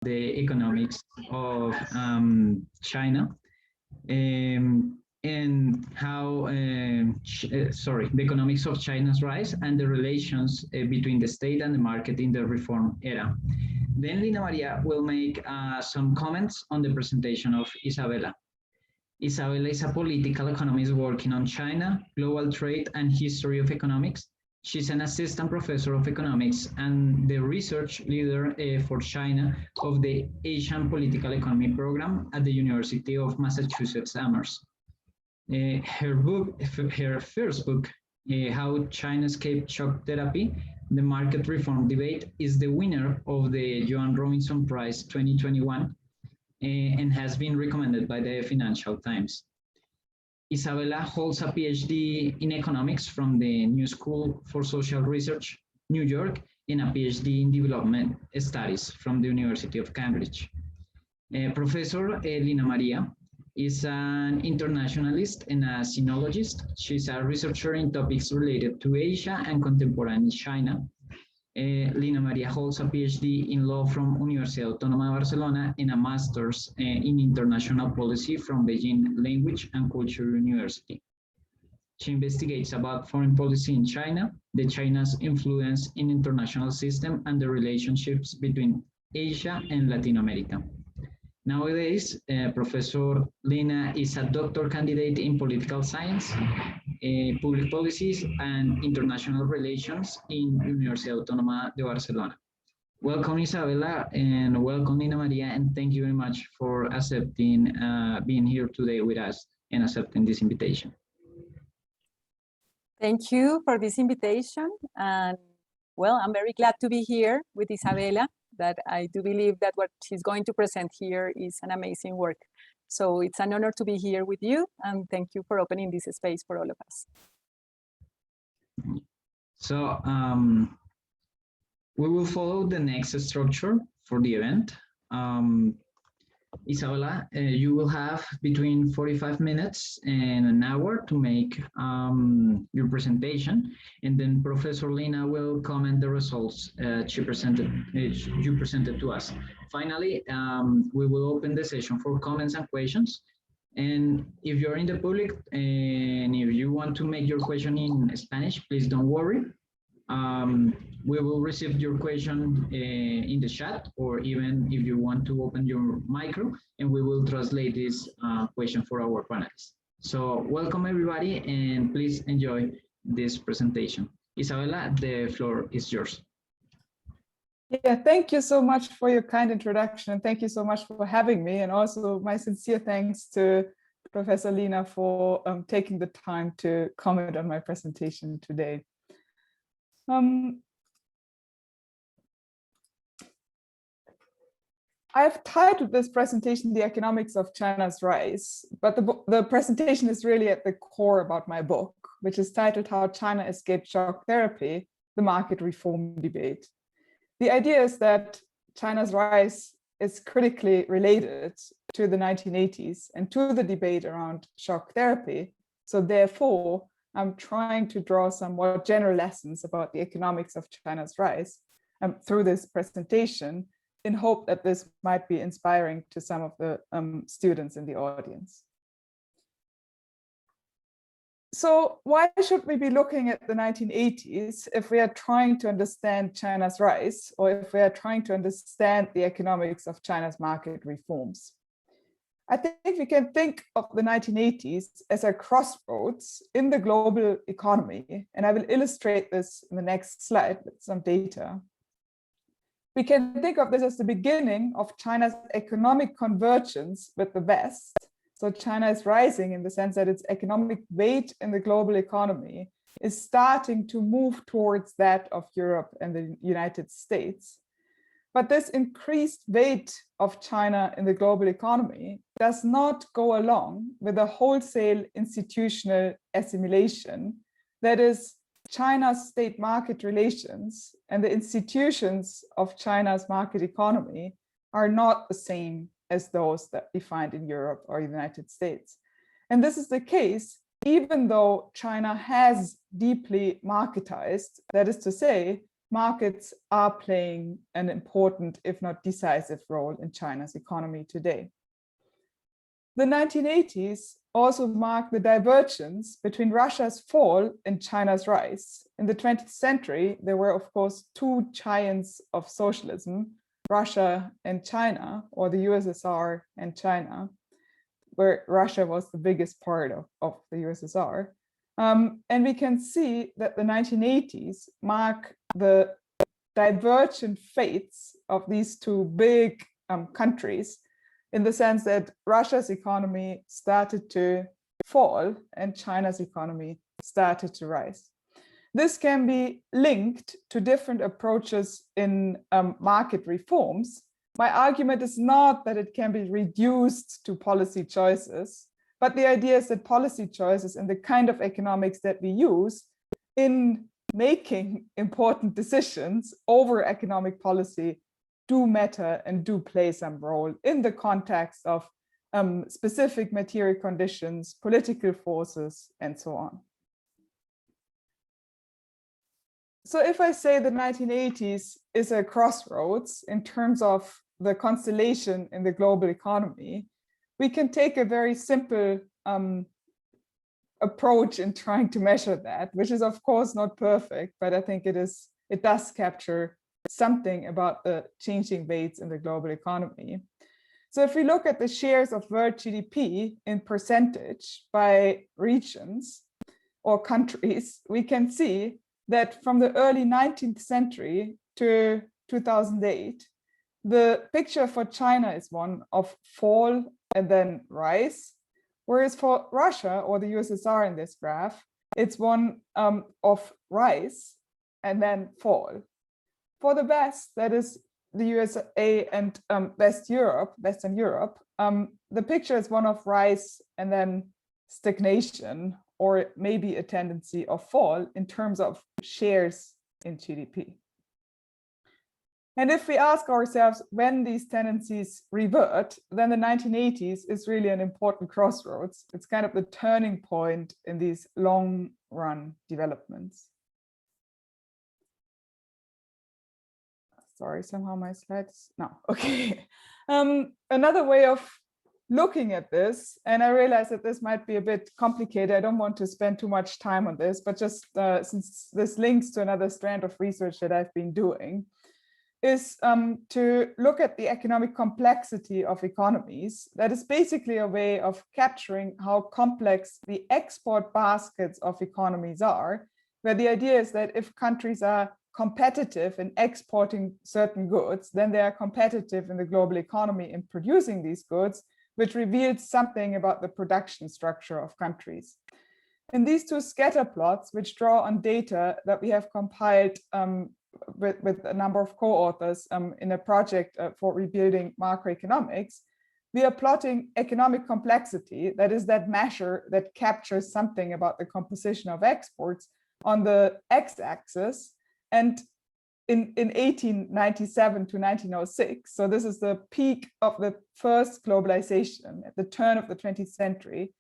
the economics of China, and how, the economics of China's rise and the relations between the state and the market in the reform era. Then Lina Maria will make some comments on the presentation of Isabella. Isabella is a political economist working on China, global trade, and history of economics. She's an assistant professor of economics and the research leader for China of the Asian Political Economy program at the University of Massachusetts Amherst. Her first book, How China Escaped Shock Therapy, The Market Reform Debate, is the winner of the Joan Robinson Prize 2021 and has been recommended by the Financial Times. Isabella holds a PhD in economics from the New School for Social Research, New York, and a PhD in development studies from the University of Cambridge. Professor Lina Maria is an internationalist and a sinologist. She's a researcher in topics related to Asia and contemporary China. Lina Maria holds a PhD in law from Universidad Autónoma de Barcelona and a master's in international policy from Beijing Language and Culture University. She investigates about foreign policy in China, the China's influence in international system, and the relationships between Asia and Latin America. Nowadays, Professor Lina is a doctoral candidate in political science, public policies, and international relations in Universidad Autónoma de Barcelona. Welcome, Isabella, and welcome, Lina Maria, and thank you very much for accepting being here today with us and accepting this invitation. Thank you for this invitation. And well, I'm very glad to be here with Isabella, that I do believe that what she's going to present here is an amazing work. So it's an honor to be here with you, and thank you for opening this space for all of us. So we will follow the next structure for the event. Isabella, you will have between 45 minutes and an hour to make your presentation, and then Professor Lina will comment the results you presented to us. Finally, we will open the session for comments and questions. And if you're in the public and if you want to make your question in Spanish, please don't worry. We will receive your question in the chat, or even if you want to open your micro, and we will translate this question for our panelists. So welcome everybody, and please enjoy this presentation. Isabella, the floor is yours. Yeah, thank you so much for your kind introduction, and thank you so much for having me, and also my sincere thanks to Professor Lina for taking the time to comment on my presentation today. I've titled this presentation The Economics of China's Rise, but the presentation is really at the core about my book, which is titled How China Escaped Shock Therapy, the Market Reform Debate. The idea is that China's rise is critically related to the 1980s and to the debate around shock therapy. So therefore, I'm trying to draw some more general lessons about the economics of China's rise through this presentation, in hope that this might be inspiring to some of the students in the audience. So why should we be looking at the 1980s if we are trying to understand China's rise, or if we are trying to understand the economics of China's market reforms? I think we can think of the 1980s as a crossroads in the global economy, and I will illustrate this in the next slide with some data. We can think of this as the beginning of China's economic convergence with the West. So China is rising in the sense that its economic weight in the global economy is starting to move towards that of Europe and the United States. But this increased weight of China in the global economy does not go along with a wholesale institutional assimilation. That is, China's state market relations and the institutions of China's market economy are not the same as those that we find in Europe or the United States. And this is the case even though China has deeply marketized, that is to say, markets are playing an important, if not decisive, role in China's economy today. The 1980s also marked the divergence between Russia's fall and China's rise. In the 20th century, there were, of course, two giants of socialism, Russia and China, or the USSR and China, where Russia was the biggest part of the USSR. And we can see that the 1980s mark the divergent fates of these two big countries, in the sense that Russia's economy started to fall and China's economy started to rise. This can be linked to different approaches in market reforms. My argument is not that it can be reduced to policy choices, but the idea is that policy choices and the kind of economics that we use in making important decisions over economic policy do matter and do play some role in the context of specific material conditions, political forces, and so on. So if I say the 1980s is a crossroads in terms of the constellation in the global economy, we can take a very simple approach in trying to measure that, which is of course not perfect, but I think it does capture something about the changing weights in the global economy. So if we look at the shares of world GDP in percentage by regions or countries, we can see that from the early 19th century to 2008, the picture for China is one of fall and then rise, whereas for Russia or the USSR in this graph, it's one of rise and then fall. For the West, that is the USA and Western Europe, the picture is one of rise and then stagnation, or maybe a tendency of fall in terms of shares in GDP. And if we ask ourselves when these tendencies revert, then the 1980s is really an important crossroads. It's kind of the turning point in these long run developments. Sorry, somehow my slides, no, okay. Another way of looking at this, and I realize that this might be a bit complicated, I don't want to spend too much time on this, but just since this links to another strand of research that I've been doing, is to look at the economic complexity of economies. That is basically a way of capturing how complex the export baskets of economies are, where the idea is that if countries are competitive in exporting certain goods, then they are competitive in the global economy in producing these goods, which reveals something about the production structure of countries. In these two scatter plots, which draw on data that we have compiled with a number of co-authors in a project for rebuilding macroeconomics, we are plotting economic complexity, that is that measure that captures something about the composition of exports on the x-axis, and in 1897 to 1906, so this is the peak of the first globalization at the turn of the 20th century.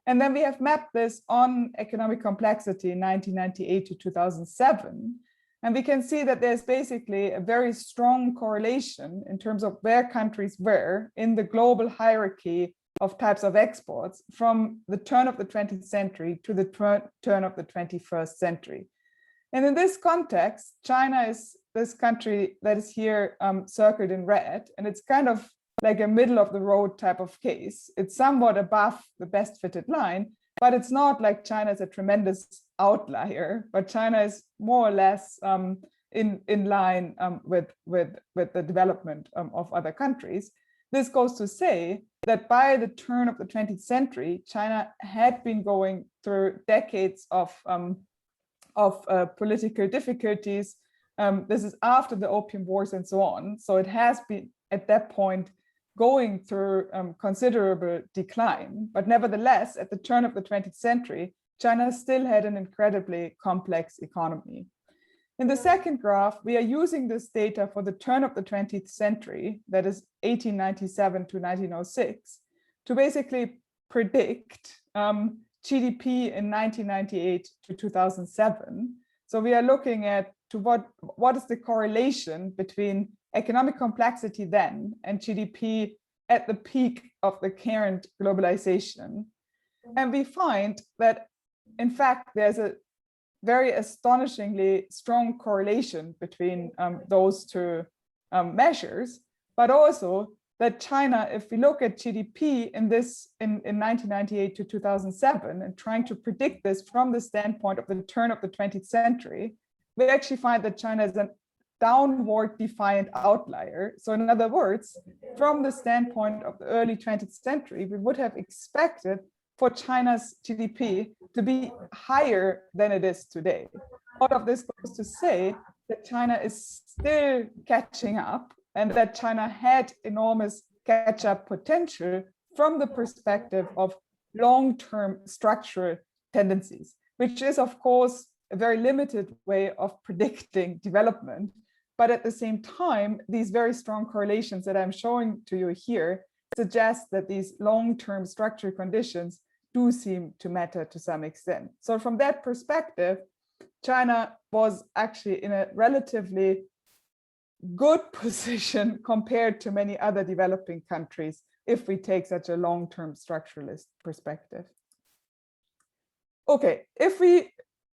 And then we have mapped this on economic complexity in 1998 to 2007. And we can see that there's basically a very strong correlation in terms of where countries were in the global hierarchy of types of exports from the turn of the 20th century to the turn of the 21st century. And in this context, China is this country that is here circled in red, and it's kind of like a middle of the road type of case. It's somewhat above the best fitted line, but it's not like China is a tremendous outlier, but China is more or less in line with the development of other countries. This goes to say that by the turn of the 20th century, China had been going through decades of political difficulties. This is after the Opium Wars and so on. So it has been at that point going through considerable decline. But nevertheless, at the turn of the 20th century, China still had an incredibly complex economy. In the second graph, we are using this data for the turn of the 20th century, that is 1897 to 1906, to basically predict GDP in 1998 to 2007. So we are looking at to what is the correlation between economic complexity then and GDP at the peak of the current globalization. And we find that, in fact, there's a very astonishingly strong correlation between those two measures, but also that China, if we look at GDP in 1998 to 2007 and trying to predict this from the standpoint of the turn of the 20th century, we actually find that China is a downward defiant outlier. So in other words, from the standpoint of the early 20th century, we would have expected for China's GDP to be higher than it is today. All of this goes to say that China is still catching up and that China had enormous catch-up potential from the perspective of long-term structural tendencies, which is, of course, a very limited way of predicting development. But at the same time, these very strong correlations that I'm showing to you here suggest that these long-term structural conditions do seem to matter to some extent. So from that perspective, China was actually in a relatively good position compared to many other developing countries if we take such a long-term structuralist perspective. Okay, if we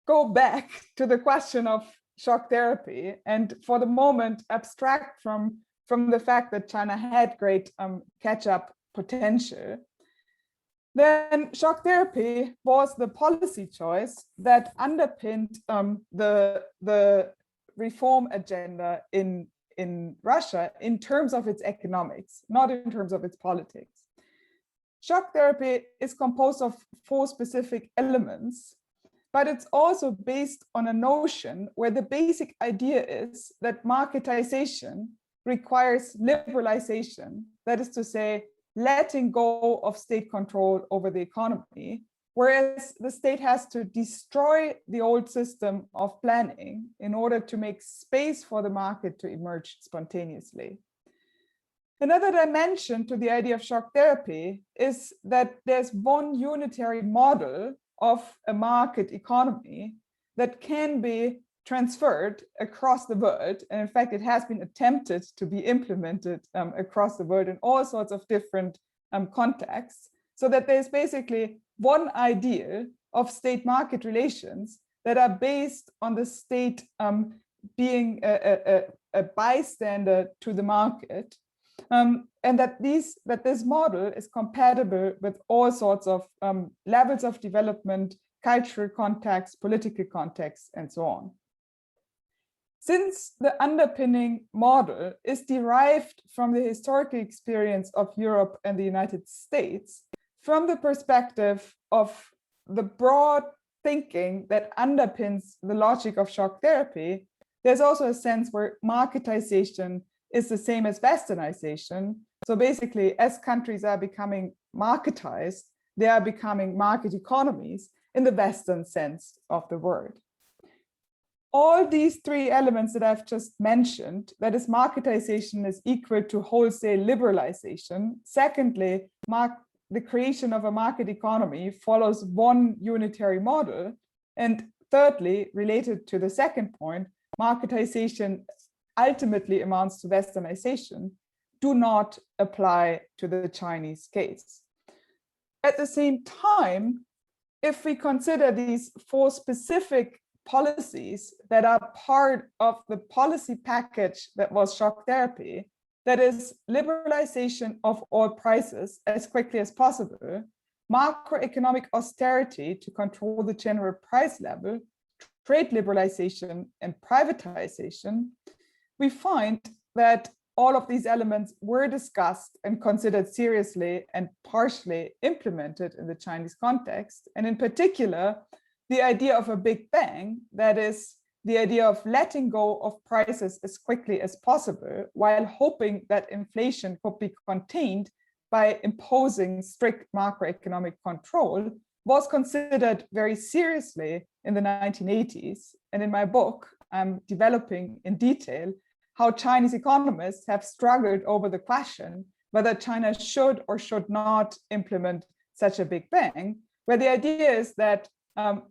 go back to the question of shock therapy and for the moment abstract from the fact that China had great catch-up potential, then shock therapy was the policy choice that underpinned the reform agenda in Russia in terms of its economics, not in terms of its politics. Shock therapy is composed of 4 specific elements, but it's also based on a notion where the basic idea is that marketization requires liberalization, that is to say, letting go of state control over the economy, whereas the state has to destroy the old system of planning in order to make space for the market to emerge spontaneously. Another dimension to the idea of shock therapy is that there's one unitary model of a market economy that can be transferred across the world. And in fact, it has been attempted to be implemented across the world in all sorts of different contexts, so that there's basically one idea of state-market relations that are based on the state being a bystander to the market, and that this model is compatible with all sorts of levels of development, cultural context, political context, and so on. Since the underpinning model is derived from the historical experience of Europe and the United States, from the perspective of the broad thinking that underpins the logic of shock therapy, there's also a sense where marketization is the same as westernization. So basically, as countries are becoming marketized, they are becoming market economies in the Western sense of the word. All these 3 elements that I've just mentioned, that is, marketization is equal to wholesale liberalization. Secondly, the creation of a market economy follows one unitary model. And thirdly, related to the second point, marketization ultimately amounts to westernization, do not apply to the Chinese case. At the same time, if we consider these 4 specific policies that are part of the policy package that was shock therapy, that is liberalization of all prices as quickly as possible, macroeconomic austerity to control the general price level, trade liberalization, and privatization, we find that all of these elements were discussed and considered seriously and partially implemented in the Chinese context. And in particular, the idea of a big bang, that is, the idea of letting go of prices as quickly as possible while hoping that inflation could be contained by imposing strict macroeconomic control, was considered very seriously in the 1980s. And in my book, I'm developing in detail how Chinese economists have struggled over the question whether China should or should not implement such a big bang, where the idea is that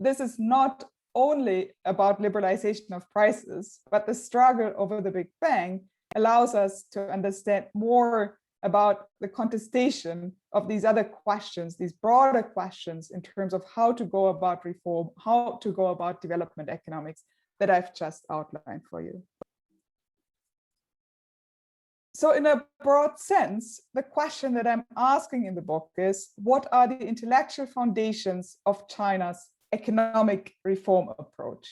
this is not only about liberalization of prices, but the struggle over the Big Bang allows us to understand more about the contestation of these other questions, these broader questions in terms of how to go about reform, how to go about development economics that I've just outlined for you. So in a broad sense, the question that I'm asking in the book is, what are the intellectual foundations of China's economic reform approach?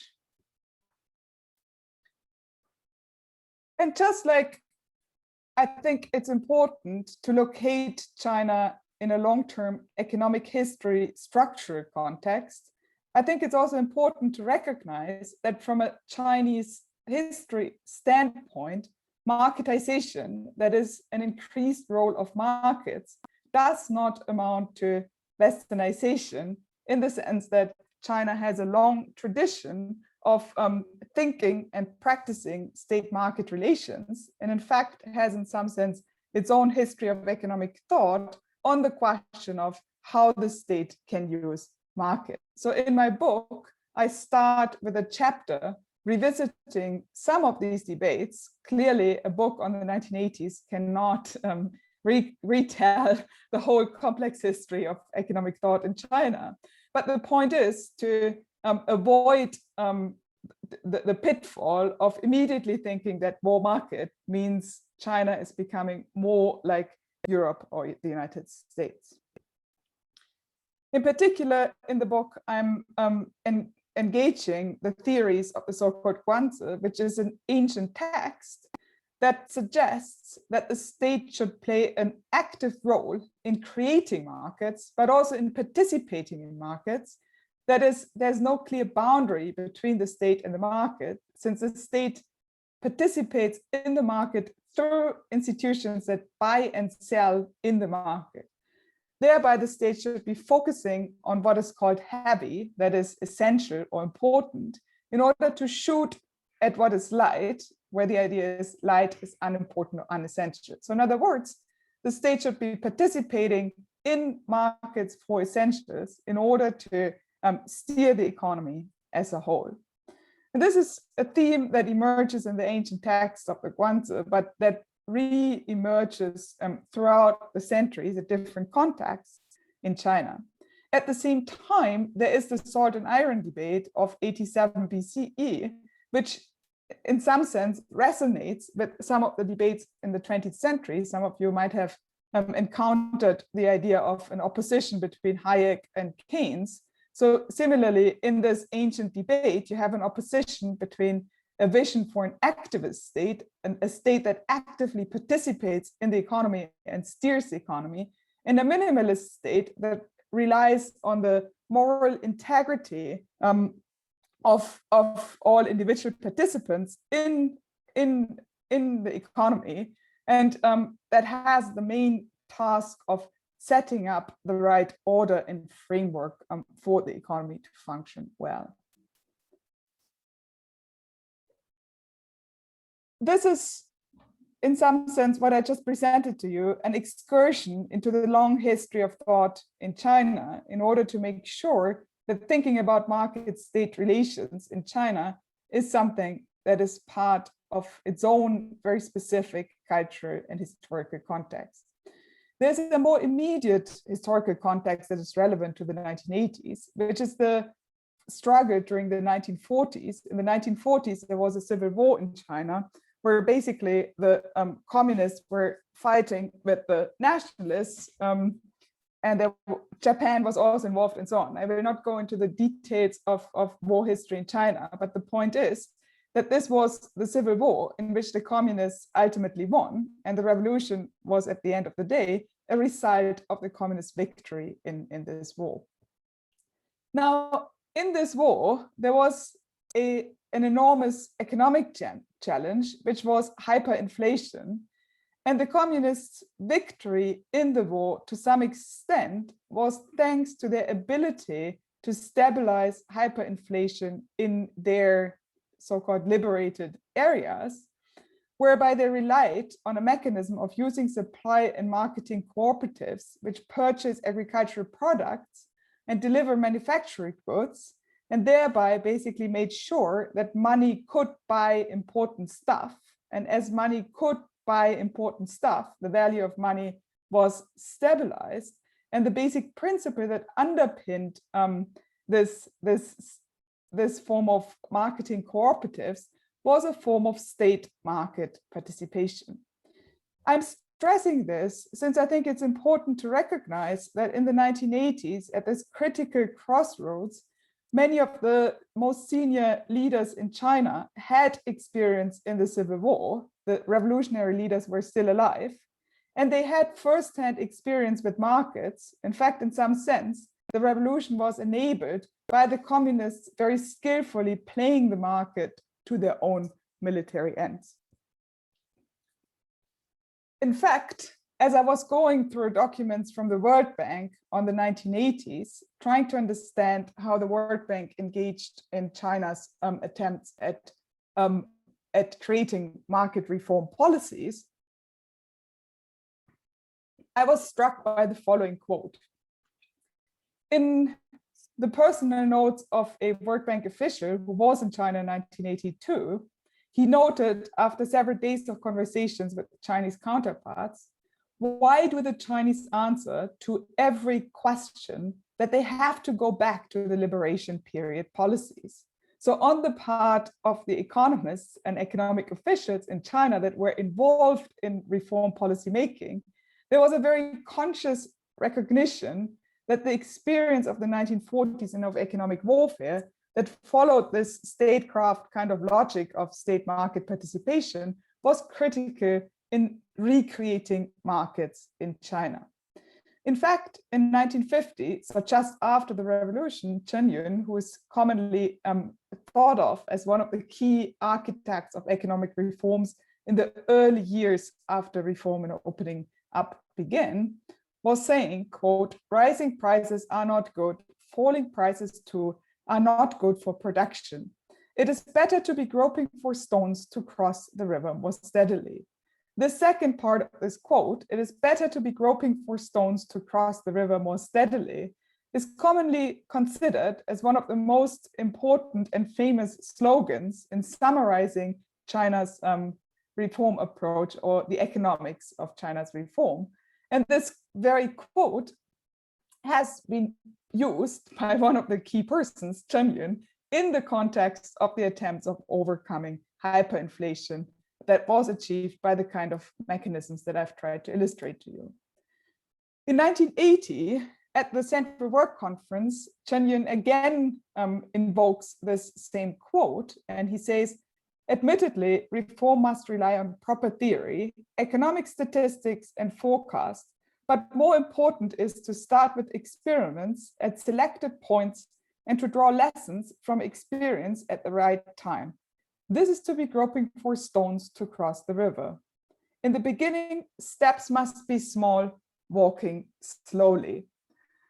And just like I think it's important to locate China in a long-term economic history structural context, I think it's also important to recognize that from a Chinese history standpoint, marketization, that is an increased role of markets, does not amount to westernization in the sense that China has a long tradition of thinking and practicing state-market relations, and in fact has in some sense its own history of economic thought on the question of how the state can use market. So in my book, I start with a chapter revisiting some of these debates. Clearly, a book on the 1980s cannot retell the whole complex history of economic thought in China. But the point is to avoid the pitfall of immediately thinking that more market means China is becoming more like Europe or the United States. In particular, in the book, I'm engaging the theories of the so-called Guanzi, which is an ancient text that suggests that the state should play an active role in creating markets, but also in participating in markets. That is, there's no clear boundary between the state and the market, since the state participates in the market through institutions that buy and sell in the market. Thereby, the state should be focusing on what is called heavy, that is essential or important, in order to shoot at what is light, where the idea is light is unimportant or unessential. So in other words, the state should be participating in markets for essentials in order to steer the economy as a whole. And this is a theme that emerges in the ancient texts of the Guanzi, but that re-emerges throughout the centuries at different contexts in China. At the same time, there is the salt and iron debate of 87 BCE, which in some sense resonates with some of the debates in the 20th century. Some of you might have encountered the idea of an opposition between Hayek and Keynes. So similarly, in this ancient debate, you have an opposition between a vision for an activist state, and a state that actively participates in the economy and steers the economy, and a minimalist state that relies on the moral integrity of all individual participants in the economy, and that has the main task of setting up the right order and framework for the economy to function well. This is, in some sense, what I just presented to you, an excursion into the long history of thought in China, in order to make sure that thinking about market-state relations in China is something that is part of its own very specific cultural and historical context. There's a more immediate historical context that is relevant to the 1980s, which is the struggle during the 1940s. In the 1940s, there was a civil war in China, where basically the communists were fighting with the nationalists, and Japan was also involved and so on. I will not go into the details of war history in China, but the point is that this was the civil war in which the communists ultimately won, and the revolution was, at the end of the day, a result of the communist victory in this war. Now, in this war, there was an enormous economic challenge, which was hyperinflation. And the communists' victory in the war, to some extent, was thanks to their ability to stabilize hyperinflation in their so-called liberated areas, whereby they relied on a mechanism of using supply and marketing cooperatives, which purchase agricultural products and deliver manufacturing goods, and thereby basically made sure that money could buy important stuff. And as money could buy important stuff, the value of money was stabilized. And the basic principle that underpinned this form of marketing cooperatives was a form of state market participation. I'm stressing this since I think it's important to recognize that in the 1980s, at this critical crossroads, many of the most senior leaders in China had experience in the Civil War. The revolutionary leaders were still alive, and they had firsthand experience with markets. In fact, in some sense, the revolution was enabled by the communists very skillfully playing the market to their own military ends. In fact, as I was going through documents from the World Bank on the 1980s, trying to understand how the World Bank engaged in China's attempts at creating market reform policies, I was struck by the following quote. In the personal notes of a World Bank official who was in China in 1982, he noted after several days of conversations with Chinese counterparts, why do the Chinese answer to every question that they have to go back to the liberation period policies? So on the part of the economists and economic officials in China that were involved in reform policy making, there was a very conscious recognition that the experience of the 1940s and of economic warfare that followed this statecraft kind of logic of state market participation was critical in recreating markets in China. In fact, in 1950, so just after the revolution, Chen Yun, who is commonly thought of as one of the key architects of economic reforms in the early years after reform and opening up began, was saying, quote, rising prices are not good, falling prices too are not good for production. It is better to be groping for stones to cross the river more steadily. The second part of this quote, it is better to be groping for stones to cross the river more steadily, is commonly considered as one of the most important and famous slogans in summarizing China's reform approach or the economics of China's reform. And this very quote has been used by one of the key persons, Chen Yun, in the context of the attempts of overcoming hyperinflation that was achieved by the kind of mechanisms that I've tried to illustrate to you. In 1980, at the Central Work Conference, Chen Yun again invokes this same quote, and he says, admittedly, reform must rely on proper theory, economic statistics, and forecasts, but more important is to start with experiments at selected points and to draw lessons from experience at the right time. This is to be groping for stones to cross the river. In the beginning, steps must be small, walking slowly.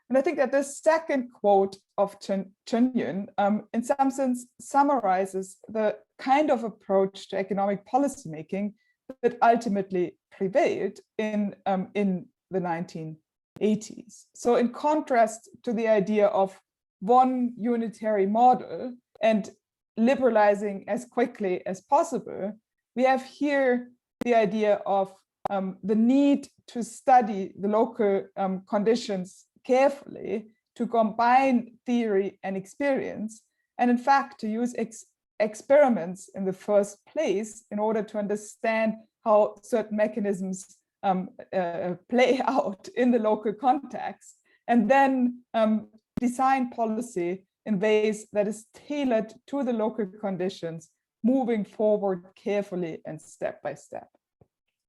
And I think that this second quote of Chen Yun, in some sense, summarizes the kind of approach to economic policymaking that ultimately prevailed in the 1980s. So in contrast to the idea of one unitary model and liberalizing as quickly as possible, we have here the idea of the need to study the local conditions carefully, to combine theory and experience, and in fact to use experiments in the first place in order to understand how certain mechanisms play out in the local context, and then design policy in ways that is tailored to the local conditions, moving forward carefully and step by step.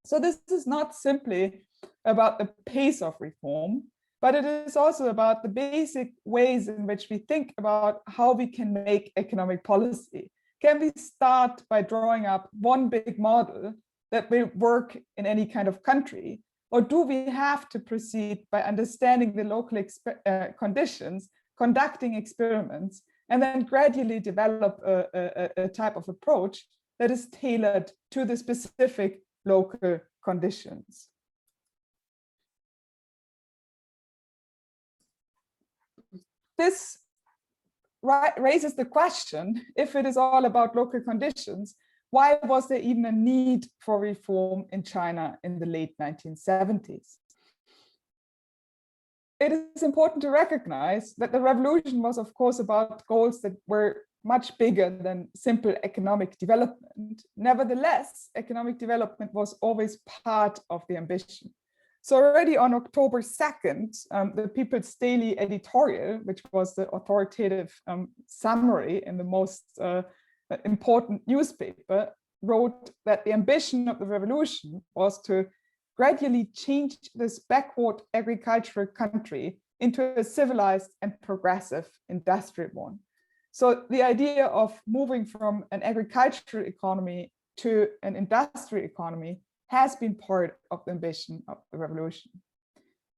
So this is not simply about the pace of reform, but it is also about the basic ways in which we think about how we can make economic policy. Can we start by drawing up one big model that will work in any kind of country? Or do we have to proceed by understanding the local conditions, conducting experiments, and then gradually develop a type of approach that is tailored to the specific local conditions? This raises the question, if it is all about local conditions, why was there even a need for reform in China in the late 1970s? It is important to recognize that the revolution was, of course, about goals that were much bigger than simple economic development. Nevertheless, economic development was always part of the ambition. So already on October 2nd, the People's Daily editorial, which was the authoritative summary in the most important newspaper, wrote that the ambition of the revolution was to gradually change this backward agricultural country into a civilized and progressive industrial one. So the idea of moving from an agricultural economy to an industrial economy has been part of the ambition of the revolution.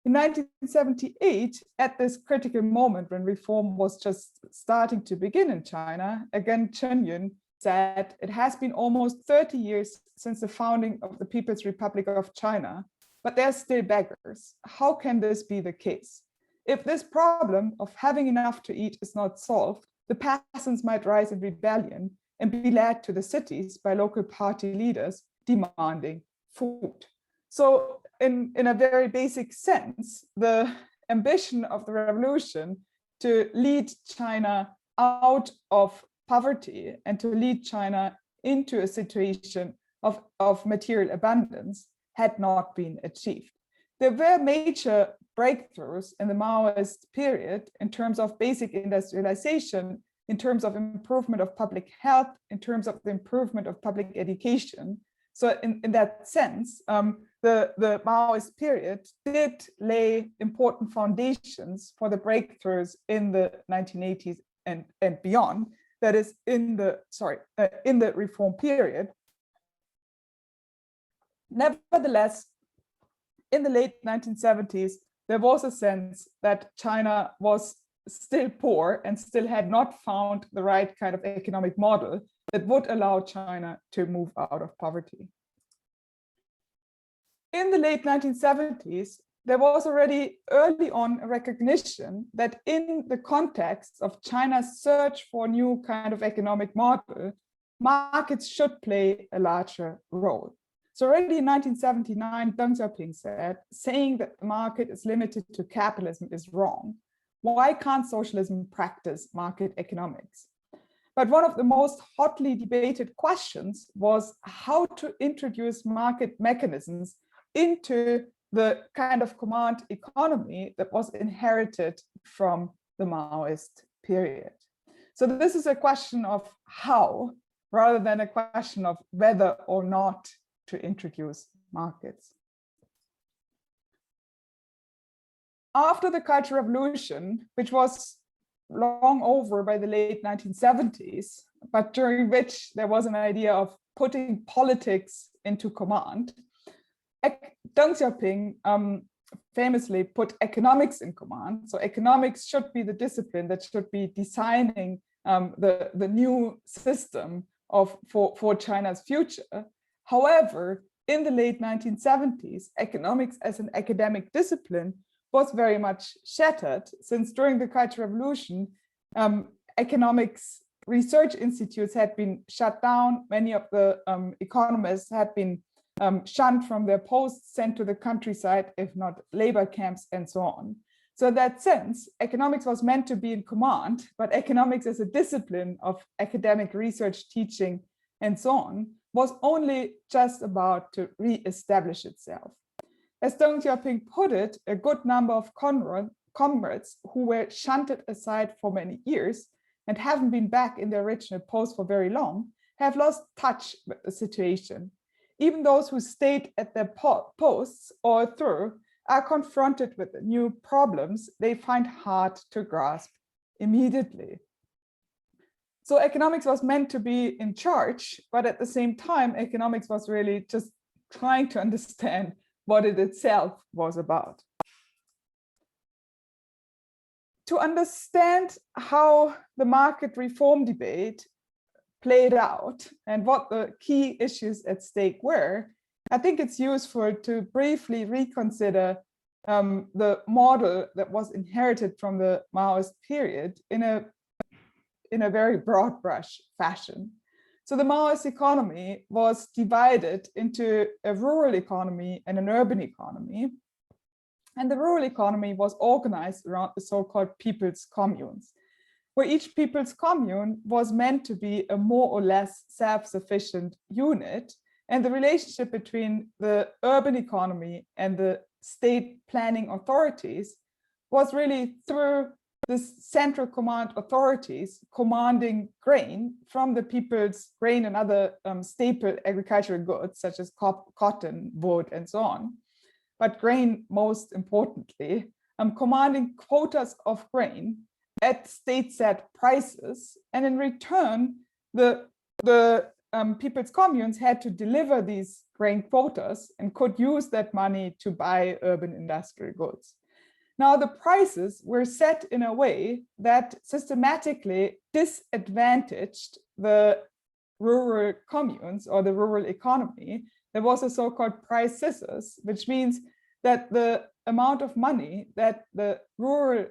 In 1978, at this critical moment when reform was just starting to begin in China, again, Chen Yun said, it has been almost 30 years since the founding of the People's Republic of China, but they're still beggars. How can this be the case? If this problem of having enough to eat is not solved, the peasants might rise in rebellion and be led to the cities by local party leaders demanding food. So in a very basic sense, the ambition of the revolution to lead China out of poverty and to lead China into a situation of material abundance had not been achieved. There were major breakthroughs in the Maoist period in terms of basic industrialization, in terms of improvement of public health, in terms of the improvement of public education. So in that sense, the Maoist period did lay important foundations for the breakthroughs in the 1980s and beyond. That is in the reform period. Nevertheless, in the late 1970s, there was a sense that China was still poor and still had not found the right kind of economic model that would allow China to move out of poverty. In the late 1970s, there was already early on a recognition that in the context of China's search for a new kind of economic model, markets should play a larger role. So already in 1979, Deng Xiaoping said, saying that the market is limited to capitalism is wrong. Why can't socialism practice market economics? But one of the most hotly debated questions was how to introduce market mechanisms into the kind of command economy that was inherited from the Maoist period. So this is a question of how, rather than a question of whether or not to introduce markets. After the Cultural Revolution, which was long over by the late 1970s, but during which there was an idea of putting politics into command, Deng Xiaoping famously put economics in command. So economics should be the discipline that should be designing the new system for China's future. However, in the late 1970s, economics as an academic discipline was very much shattered, since during the Cultural Revolution, economics research institutes had been shut down. Many of the economists had been shunned from their posts, sent to the countryside, if not labor camps, and so on. So in that sense, economics was meant to be in command, but economics as a discipline of academic research, teaching, and so on, was only just about to re-establish itself. As Deng Xiaoping put it, a good number of comrades who were shunted aside for many years and haven't been back in their original post for very long have lost touch with the situation. Even those who stayed at their posts or through are confronted with the new problems they find hard to grasp immediately. So economics was meant to be in charge, but at the same time, economics was really just trying to understand what it itself was about. To understand how the market reform debate played out and what the key issues at stake were, I think it's useful to briefly reconsider the model that was inherited from the Maoist period in a in a very broad brush fashion. So the Maoist economy was divided into a rural economy and an urban economy. And the rural economy was organized around the so-called people's communes, where each people's commune was meant to be a more or less self-sufficient unit. And the relationship between the urban economy and the state planning authorities was really through the central command authorities commanding grain from the people's grain and other staple agricultural goods, such as cotton, wood, and so on. But grain, most importantly, commanding quotas of grain at state-set prices. And in return, the people's communes had to deliver these grain quotas and could use that money to buy urban industrial goods. Now, the prices were set in a way that systematically disadvantaged the rural communes or the rural economy. There was a so-called price scissors, which means that the amount of money that the rural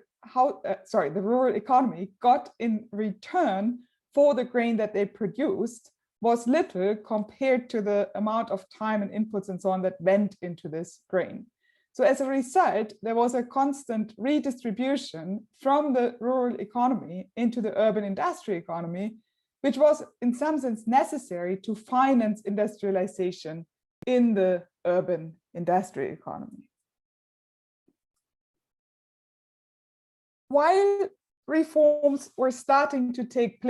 economy got in return for the grain that they produced was little compared to the amount of time and inputs and so on that went into this grain. So as a result, there was a constant redistribution from the rural economy into the urban industrial economy, which was in some sense necessary to finance industrialization in the urban industrial economy. While reforms were starting to take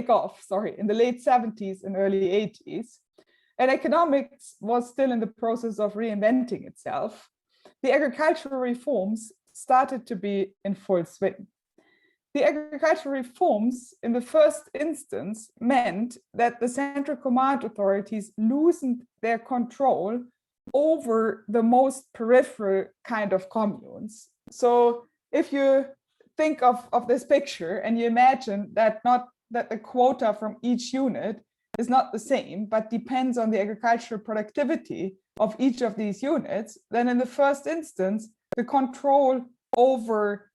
off in the late 70s and early 80s, and economics was still in the process of reinventing itself, the agricultural reforms started to be in full swing. The agricultural reforms in the first instance meant that the central command authorities loosened their control over the most peripheral kind of communes. So if you think of this picture and you imagine that the quota from each unit is not the same, but depends on the agricultural productivity of each of these units, then in the first instance, the control over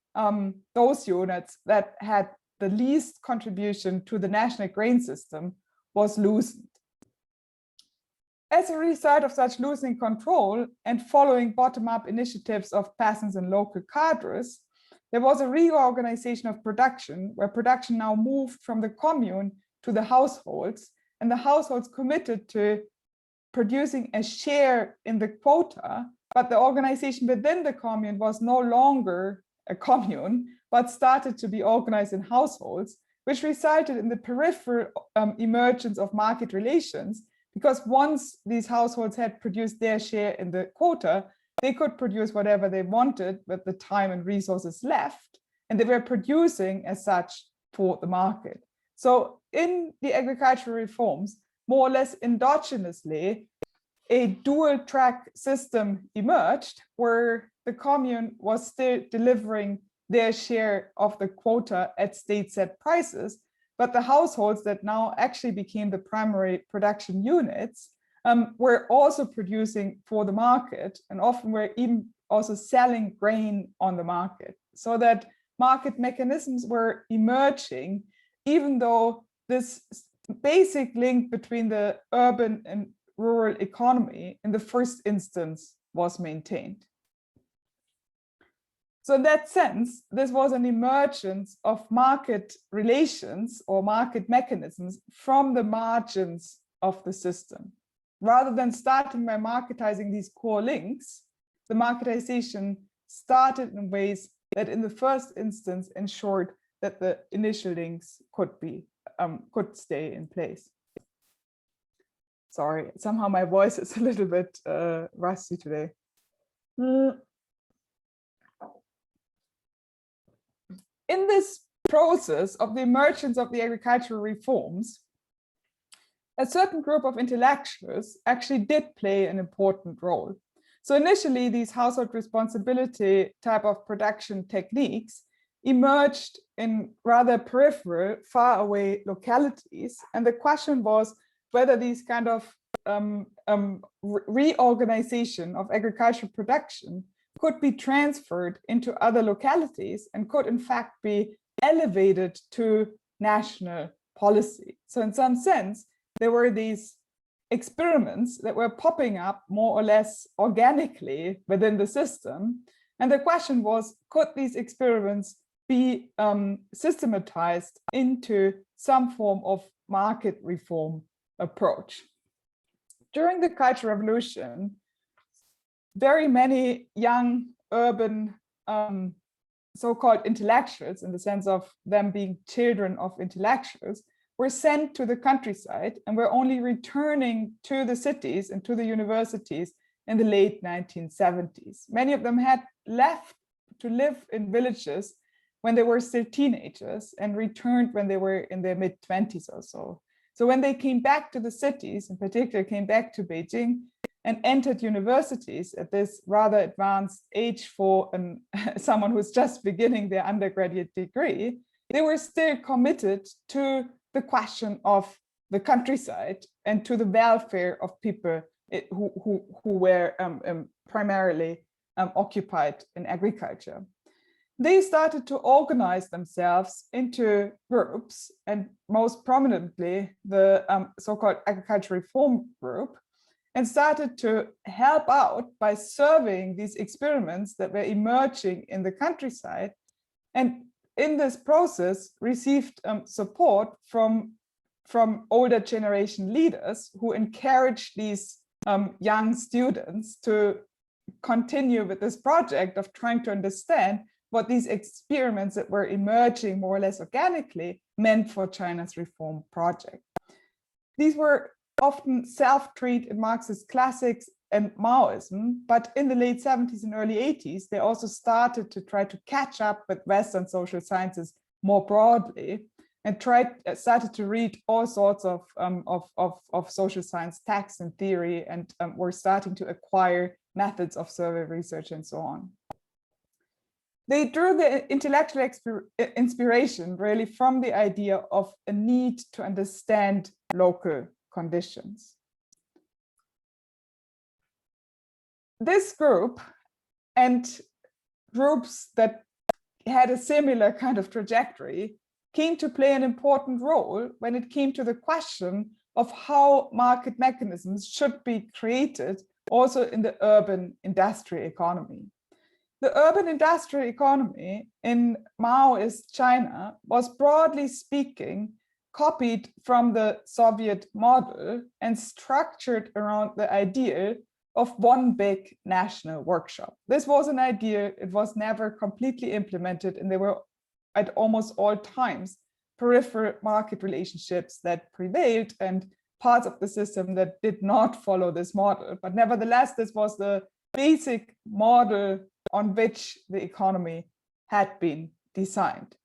those units that had the least contribution to the national grain system was loosened. As a result of such loosening control and following bottom-up initiatives of peasants and local cadres, there was a reorganization of production, where production now moved from the commune to the households, and the households committed to producing a share in the quota, but the organization within the commune was no longer a commune, but started to be organized in households, which resulted in the peripheral emergence of market relations, because once these households had produced their share in the quota, they could produce whatever they wanted with the time and resources left, and they were producing as such for the market. So in the agricultural reforms, more or less endogenously, a dual track system emerged where the commune was still delivering their share of the quota at state set prices, but the households that now actually became the primary production units were also producing for the market, and often were even also selling grain on the market, so that market mechanisms were emerging, even though this basic link between the urban and rural economy in the first instance was maintained. So in that sense, this was an emergence of market relations or market mechanisms from the margins of the system. Rather than starting by marketizing these core links, the marketization started in ways that in the first instance ensured that the initial links could stay in place. Sorry, somehow my voice is a little bit rusty today. In this process of the emergence of the agricultural reforms, a certain group of intellectuals actually did play an important role. So initially, these household responsibility type of production techniques emerged in rather peripheral, far away localities. And the question was whether these kind of reorganization of agricultural production could be transferred into other localities and could in fact be elevated to national policy. So in some sense, there were these experiments that were popping up more or less organically within the system. And the question was, could these experiments be systematized into some form of market reform approach? During the Cultural Revolution, very many young urban so-called intellectuals, in the sense of them being children of intellectuals, were sent to the countryside and were only returning to the cities and to the universities in the late 1970s. Many of them had left to live in villages when they were still teenagers and returned when they were in their mid-20s or so. So when they came back to the cities, in particular came back to Beijing and entered universities at this rather advanced age for someone who's just beginning their undergraduate degree, they were still committed to the question of the countryside and to the welfare of people who were primarily occupied in agriculture. They started to organize themselves into groups, and most prominently the so-called agricultural reform group, and started to help out by surveying these experiments that were emerging in the countryside, and in this process received support from older generation leaders who encouraged these young students to continue with this project of trying to understand what these experiments that were emerging more or less organically meant for China's reform project. These were often self-treat in Marxist classics and Maoism, but in the late 70s and early 80s, they also started to try to catch up with Western social sciences more broadly, and started to read all sorts of social science texts and theory, and were starting to acquire methods of survey research and so on. They drew the intellectual inspiration really from the idea of a need to understand local conditions. This group and groups that had a similar kind of trajectory came to play an important role when it came to the question of how market mechanisms should be created also in the urban industrial economy. The urban industrial economy in Maoist China was, broadly speaking, copied from the Soviet model and structured around the idea of one big national workshop. This was an idea, it was never completely implemented, and there were at almost all times peripheral market relationships that prevailed and parts of the system that did not follow this model. But nevertheless, this was the basic model on which the economy had been designed.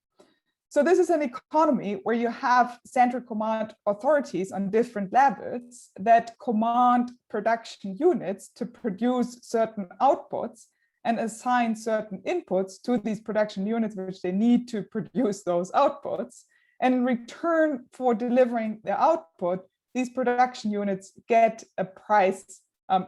So this is an economy where you have central command authorities on different levels that command production units to produce certain outputs and assign certain inputs to these production units, which they need to produce those outputs. And in return for delivering the output, these production units get a price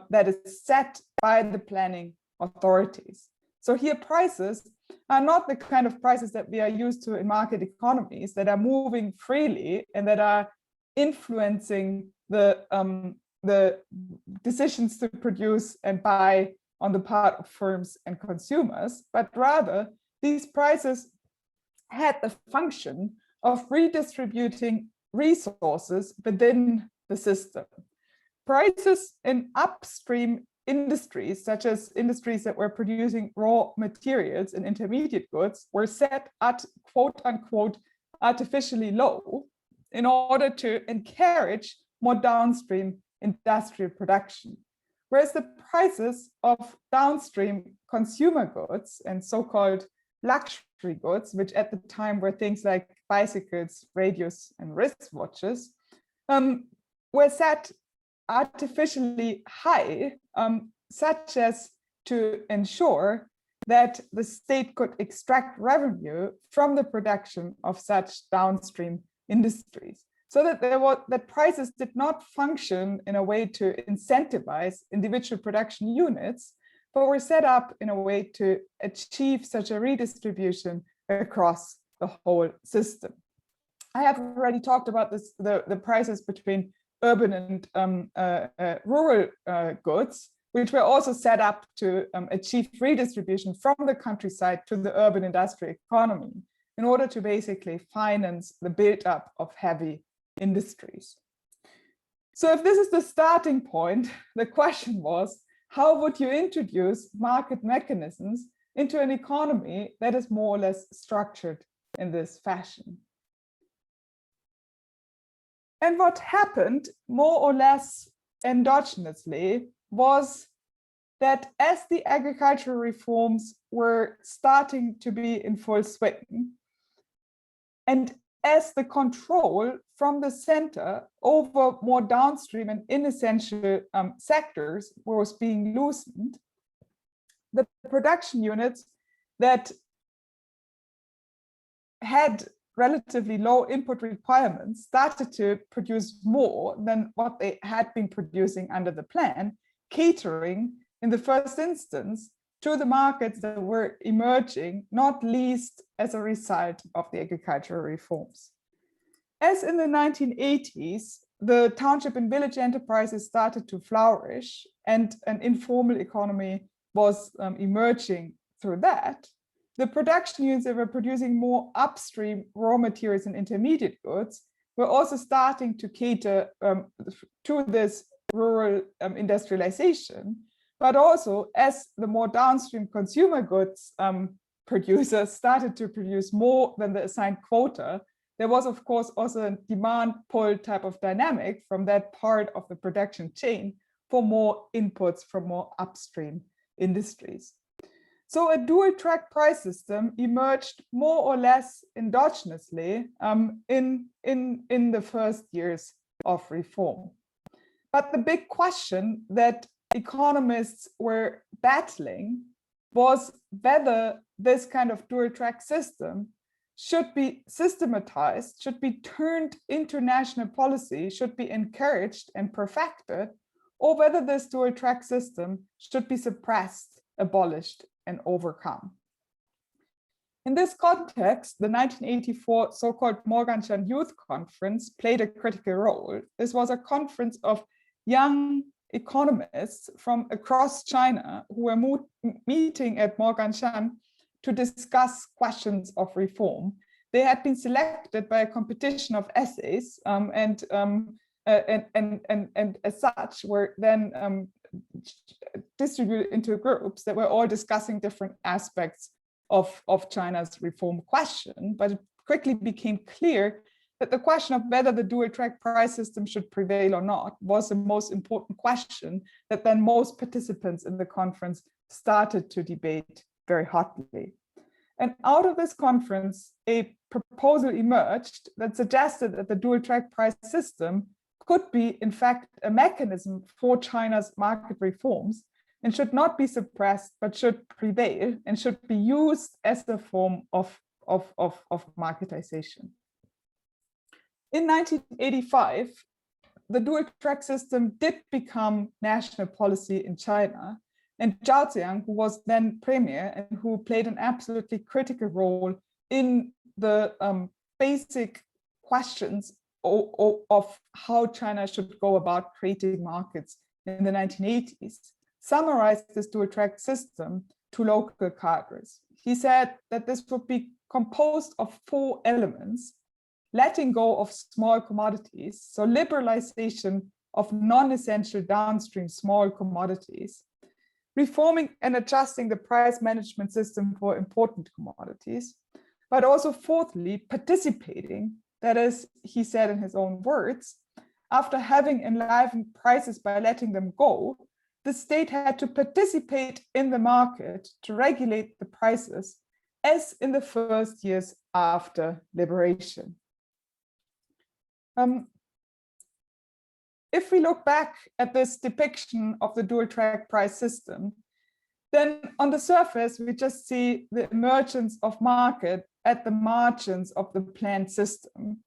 that is set by the planning authorities. So here prices are not the kind of prices that we are used to in market economies that are moving freely and that are influencing the decisions to produce and buy on the part of firms and consumers, but rather these prices had the function of redistributing resources within the system. Prices in upstream industries, such as industries that were producing raw materials and intermediate goods, were set at quote unquote artificially low in order to encourage more downstream industrial production. Whereas the prices of downstream consumer goods and so-called luxury goods, which at the time were things like bicycles, radios, and wristwatches, were set artificially high, such as to ensure that the state could extract revenue from the production of such downstream industries, so that that prices did not function in a way to incentivize individual production units, but were set up in a way to achieve such a redistribution across the whole system. I have already talked about this, the prices between urban and rural goods, which were also set up to achieve redistribution from the countryside to the urban industrial economy in order to basically finance the build-up of heavy industries. So if this is the starting point, the question was, how would you introduce market mechanisms into an economy that is more or less structured in this fashion? And what happened more or less endogenously was that as the agricultural reforms were starting to be in full swing, and as the control from the center over more downstream and inessential sectors was being loosened, the production units that had relatively low input requirements started to produce more than what they had been producing under the plan, catering in the first instance to the markets that were emerging, not least as a result of the agricultural reforms. As in the 1980s, the township and village enterprises started to flourish and an informal economy was emerging through that, the production units that were producing more upstream raw materials and intermediate goods were also starting to cater to this rural industrialization, but also as the more downstream consumer goods producers started to produce more than the assigned quota, there was of course also a demand pull type of dynamic from that part of the production chain for more inputs from more upstream industries. So a dual track price system emerged more or less endogenously in the first years of reform. But the big question that economists were battling was whether this kind of dual track system should be systematized, should be turned into national policy, should be encouraged and perfected, or whether this dual track system should be suppressed, abolished, and overcome. In this context, the 1984 so-called Morganshine Youth Conference played a critical role. This was a conference of young economists from across China who were meeting at Morganshine to discuss questions of reform. They had been selected by a competition of essays and as such were then distributed into groups that were all discussing different aspects of China's reform question. But it quickly became clear that the question of whether the dual track price system should prevail or not was the most important question that then most participants in the conference started to debate very hotly. And out of this conference, a proposal emerged that suggested that the dual track price system could be, in fact, a mechanism for China's market reforms and should not be suppressed, but should prevail and should be used as a form of marketization. In 1985, the dual track system did become national policy in China, and Zhao Ziyang, who was then premier and who played an absolutely critical role in the basic questions of how China should go about creating markets in the 1980s, summarized this dual track system to local cadres. He said that this would be composed of 4 elements: letting go of small commodities, so liberalization of non-essential downstream small commodities, reforming and adjusting the price management system for important commodities, but also fourthly, participating. That is, he said in his own words, after having enlivened prices by letting them go, the state had to participate in the market to regulate the prices, as in the first years after liberation. If we look back at this depiction of the dual track price system, then on the surface, we just see the emergence of market at the margins of the planned system.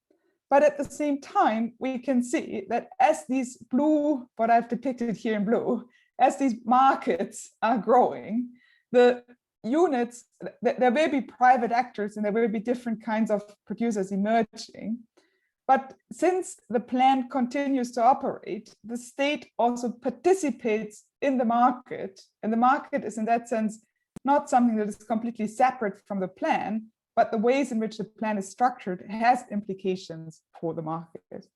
But at the same time, we can see that as these blue, what I've depicted here in blue, as these markets are growing, the units, there will be private actors and there will be different kinds of producers emerging. But since the plan continues to operate, the state also participates in the market. And the market is in that sense not something that is completely separate from the plan, but the ways in which the plan is structured has implications for the market.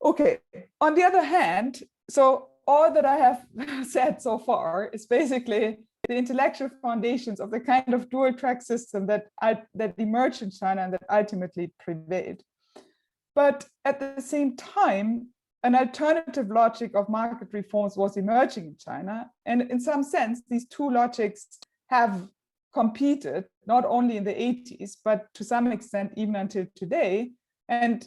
Okay, on the other hand, so all that I have said so far is basically the intellectual foundations of the kind of dual track system that emerged in China and that ultimately prevailed. But at the same time, an alternative logic of market reforms was emerging in China. And in some sense, these two logics have competed, not only in the 80s, but to some extent, even until today. And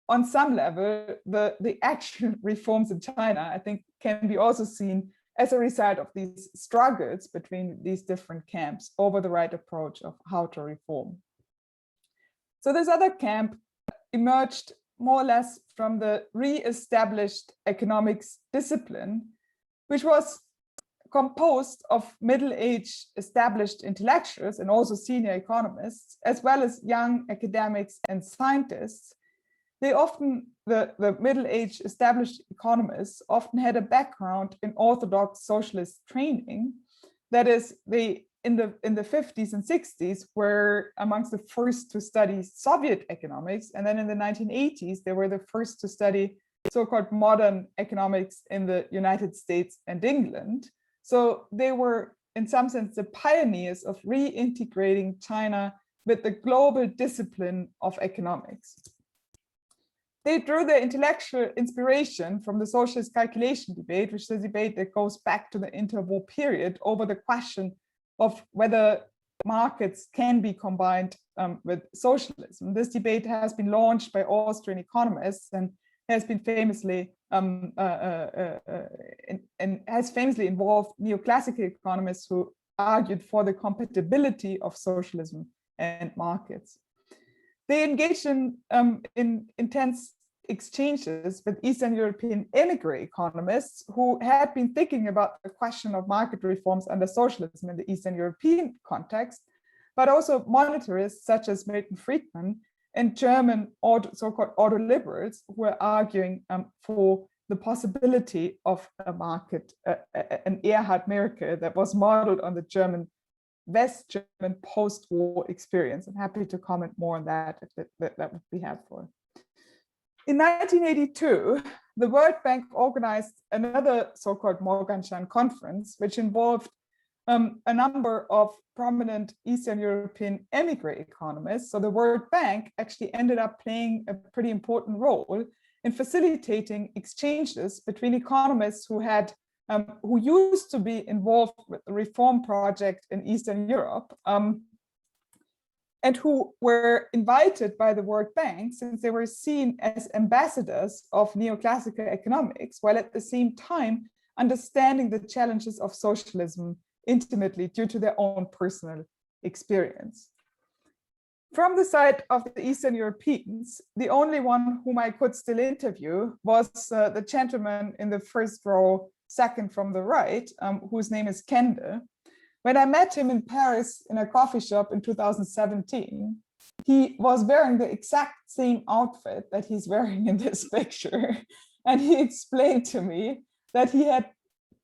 on some level, the actual reforms in China, I think, can be also seen as a result of these struggles between these different camps over the right approach of how to reform. So this other camp emerged more or less from the re-established economics discipline, which was composed of middle-aged established intellectuals and also senior economists, as well as young academics and scientists. They often, the middle-aged established economists often had a background in orthodox socialist training. That is, they in the 50s and 60s were amongst the first to study Soviet economics, and then in the 1980s they were the first to study so-called modern economics in the United States and England. So they were, in some sense, the pioneers of reintegrating China with the global discipline of economics. They drew their intellectual inspiration from the socialist calculation debate, which is a debate that goes back to the interwar period over the question of whether markets can be combined with socialism. This debate has been launched by Austrian economists and has been famously and has famously involved neoclassical economists who argued for the compatibility of socialism and markets. They engaged in intense exchanges with Eastern European emigre economists who had been thinking about the question of market reforms under socialism in the Eastern European context, but also monetarists such as Milton Friedman and German so-called ordo-liberals who were arguing for the possibility of a market, an Erhard miracle that was modeled on the West German post-war experience. I'm happy to comment more on that if that would be helpful. In 1982, the World Bank organized another so-called Morgenstern conference, which involved a number of prominent Eastern European emigre economists. So the World Bank actually ended up playing a pretty important role in facilitating exchanges between economists who used to be involved with the reform project in Eastern Europe and who were invited by the World Bank since they were seen as ambassadors of neoclassical economics, while at the same time understanding the challenges of socialism intimately due to their own personal experience. From the side of the Eastern Europeans, the only one whom I could still interview was the gentleman in the first row, second from the right, whose name is Kende. When I met him in Paris in a coffee shop in 2017, he was wearing the exact same outfit that he's wearing in this picture. And he explained to me that he had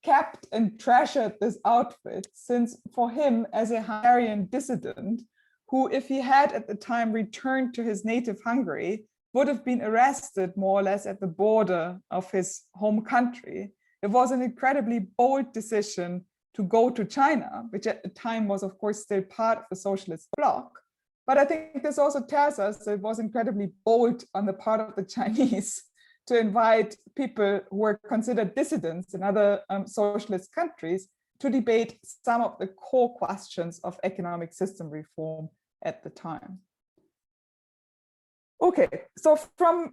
kept and treasured this outfit since for him as a Hungarian dissident, who if he had at the time returned to his native Hungary, would have been arrested more or less at the border of his home country. It was an incredibly bold decision to go to China, which at the time was of course still part of the socialist bloc. But I think this also tells us that it was incredibly bold on the part of the Chinese to invite people who were considered dissidents in other socialist countries to debate some of the core questions of economic system reform at the time. Okay, so from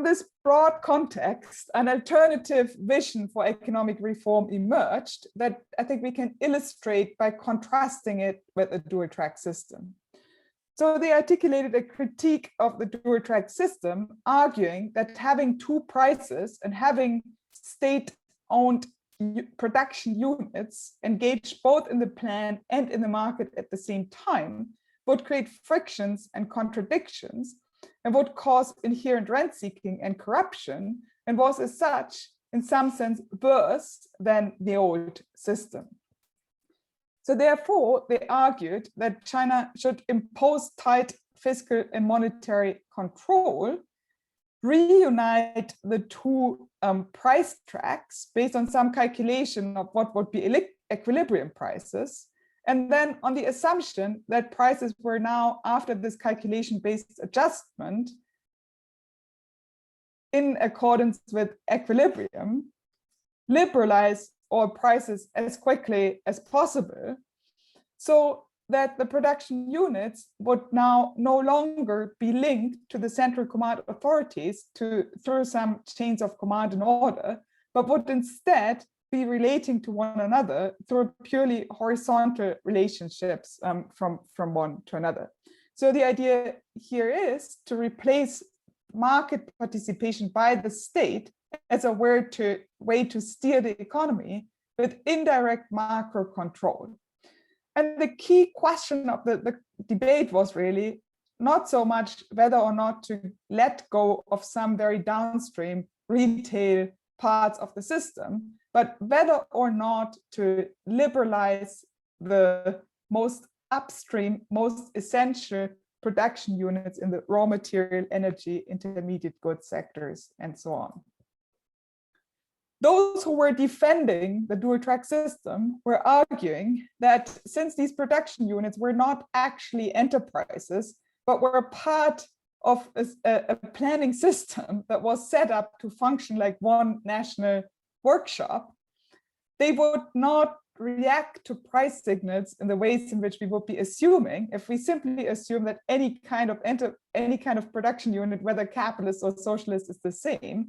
this broad context, an alternative vision for economic reform emerged that I think we can illustrate by contrasting it with a dual-track system. So they articulated a critique of the dual-track system, arguing that having two prices and having state-owned production units engaged both in the plan and in the market at the same time would create frictions and contradictions and would cause inherent rent-seeking and corruption, and was as such, in some sense, worse than the old system. So therefore, they argued that China should impose tight fiscal and monetary control, reunite the two price tracks based on some calculation of what would be equilibrium prices, and then on the assumption that prices were now, after this calculation-based adjustment, in accordance with equilibrium, liberalize all prices as quickly as possible, so that the production units would now no longer be linked to the central command authorities through some chains of command and order, but would instead be relating to one another through purely horizontal relationships from one to another. So the idea here is to replace market participation by the state as a way to steer the economy with indirect macro control. And the key question of the debate was really not so much whether or not to let go of some very downstream retail parts of the system, but whether or not to liberalize the most upstream, most essential production units in the raw material, energy, intermediate goods sectors, and so on. Those who were defending the dual track system were arguing that since these production units were not actually enterprises, but were part of a planning system that was set up to function like one national workshop, they would not react to price signals in the ways in which we would be assuming if we simply assume that any kind of production unit, whether capitalist or socialist, is the same.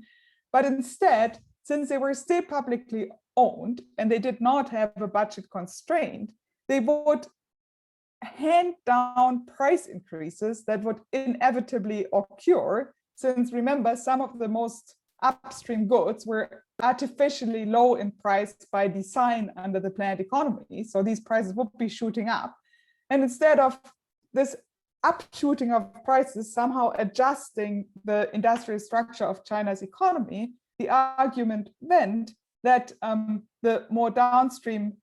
But instead, since they were still publicly owned and they did not have a budget constraint, they would hand down price increases that would inevitably occur, since remember, some of the most upstream goods were artificially low in price by design under the planned economy. So these prices would be shooting up. And instead of this upshooting of prices somehow adjusting the industrial structure of China's economy, the argument went that the more downstream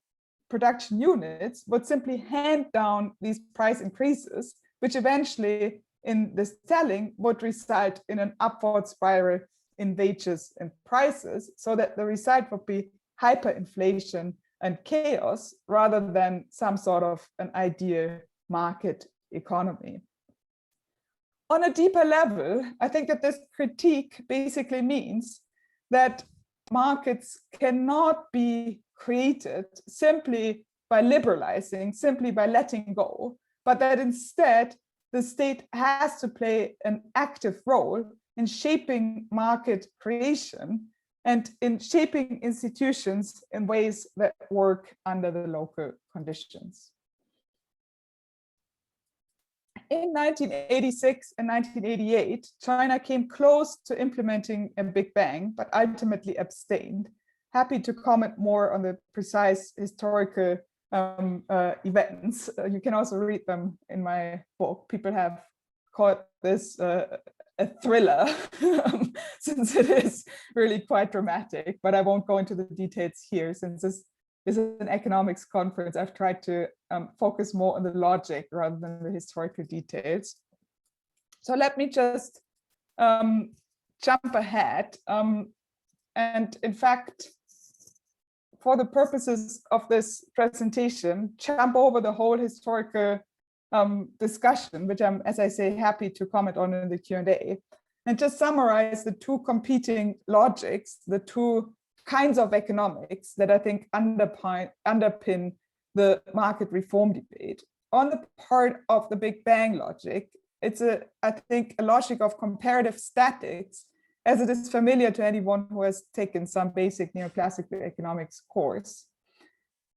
production units would simply hand down these price increases, which eventually in the selling would result in an upward spiral in wages and prices, so that the result would be hyperinflation and chaos rather than some sort of an ideal market economy. On a deeper level, I think that this critique basically means that markets cannot be created simply by liberalizing, simply by letting go, but that instead the state has to play an active role in shaping market creation and in shaping institutions in ways that work under the local conditions. In 1986 and 1988, China came close to implementing a Big Bang, but ultimately abstained. Happy to comment more on the precise historical events. You can also read them in my book. People have called this a thriller, since it is really quite dramatic, but I won't go into the details here, since this is an economics conference. I've tried to focus more on the logic rather than the historical details. So let me just jump ahead. And in fact, for the purposes of this presentation, jump over the whole historical discussion, which I'm, as I say, happy to comment on in the Q&A, and just summarize the two competing logics, the two kinds of economics that I think underpin the market reform debate. On the part of the Big Bang logic, it's I think a logic of comparative statics, as it is familiar to anyone who has taken some basic neoclassical economics course.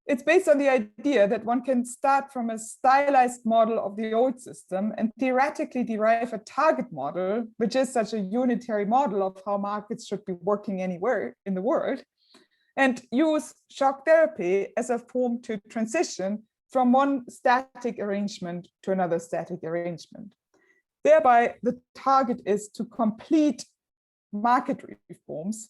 It's based on the idea that one can start from a stylized model of the old system and theoretically derive a target model, which is such a unitary model of how markets should be working anywhere in the world. and use shock therapy as a form to transition from one static arrangement to another static arrangement. Thereby, the target is to complete market reforms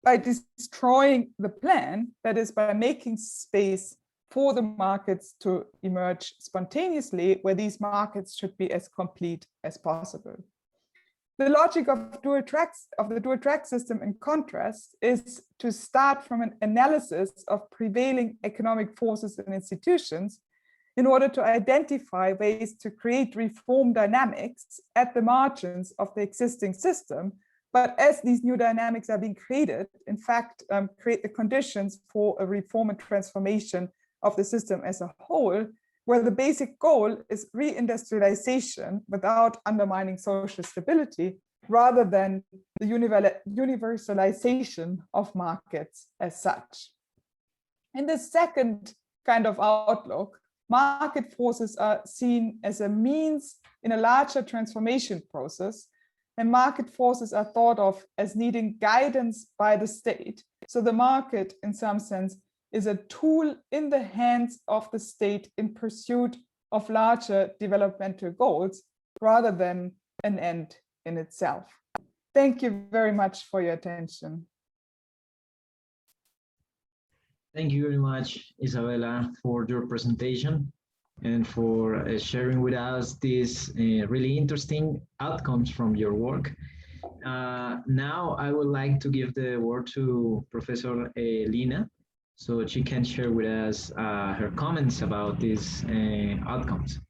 by destroying the plan, that is, by making space for the markets to emerge spontaneously, where these markets should be as complete as possible. The logic of the dual track system, in contrast, is to start from an analysis of prevailing economic forces and institutions in order to identify ways to create reform dynamics at the margins of the existing system. But as these new dynamics are being created, in fact, create the conditions for a reform and transformation of the system as a whole, where the basic goal is reindustrialization without undermining social stability, rather than the universalization of markets as such. In the second kind of outlook, market forces are seen as a means in a larger transformation process, and market forces are thought of as needing guidance by the state. So the market, in some sense, is a tool in the hands of the state in pursuit of larger developmental goals, rather than an end in itself. Thank you very much for your attention. Thank you very much, Isabella, for your presentation and for sharing with us these really interesting outcomes from your work. Now I would like to give the word to Professor Lina, so she can share with us her comments about these outcomes.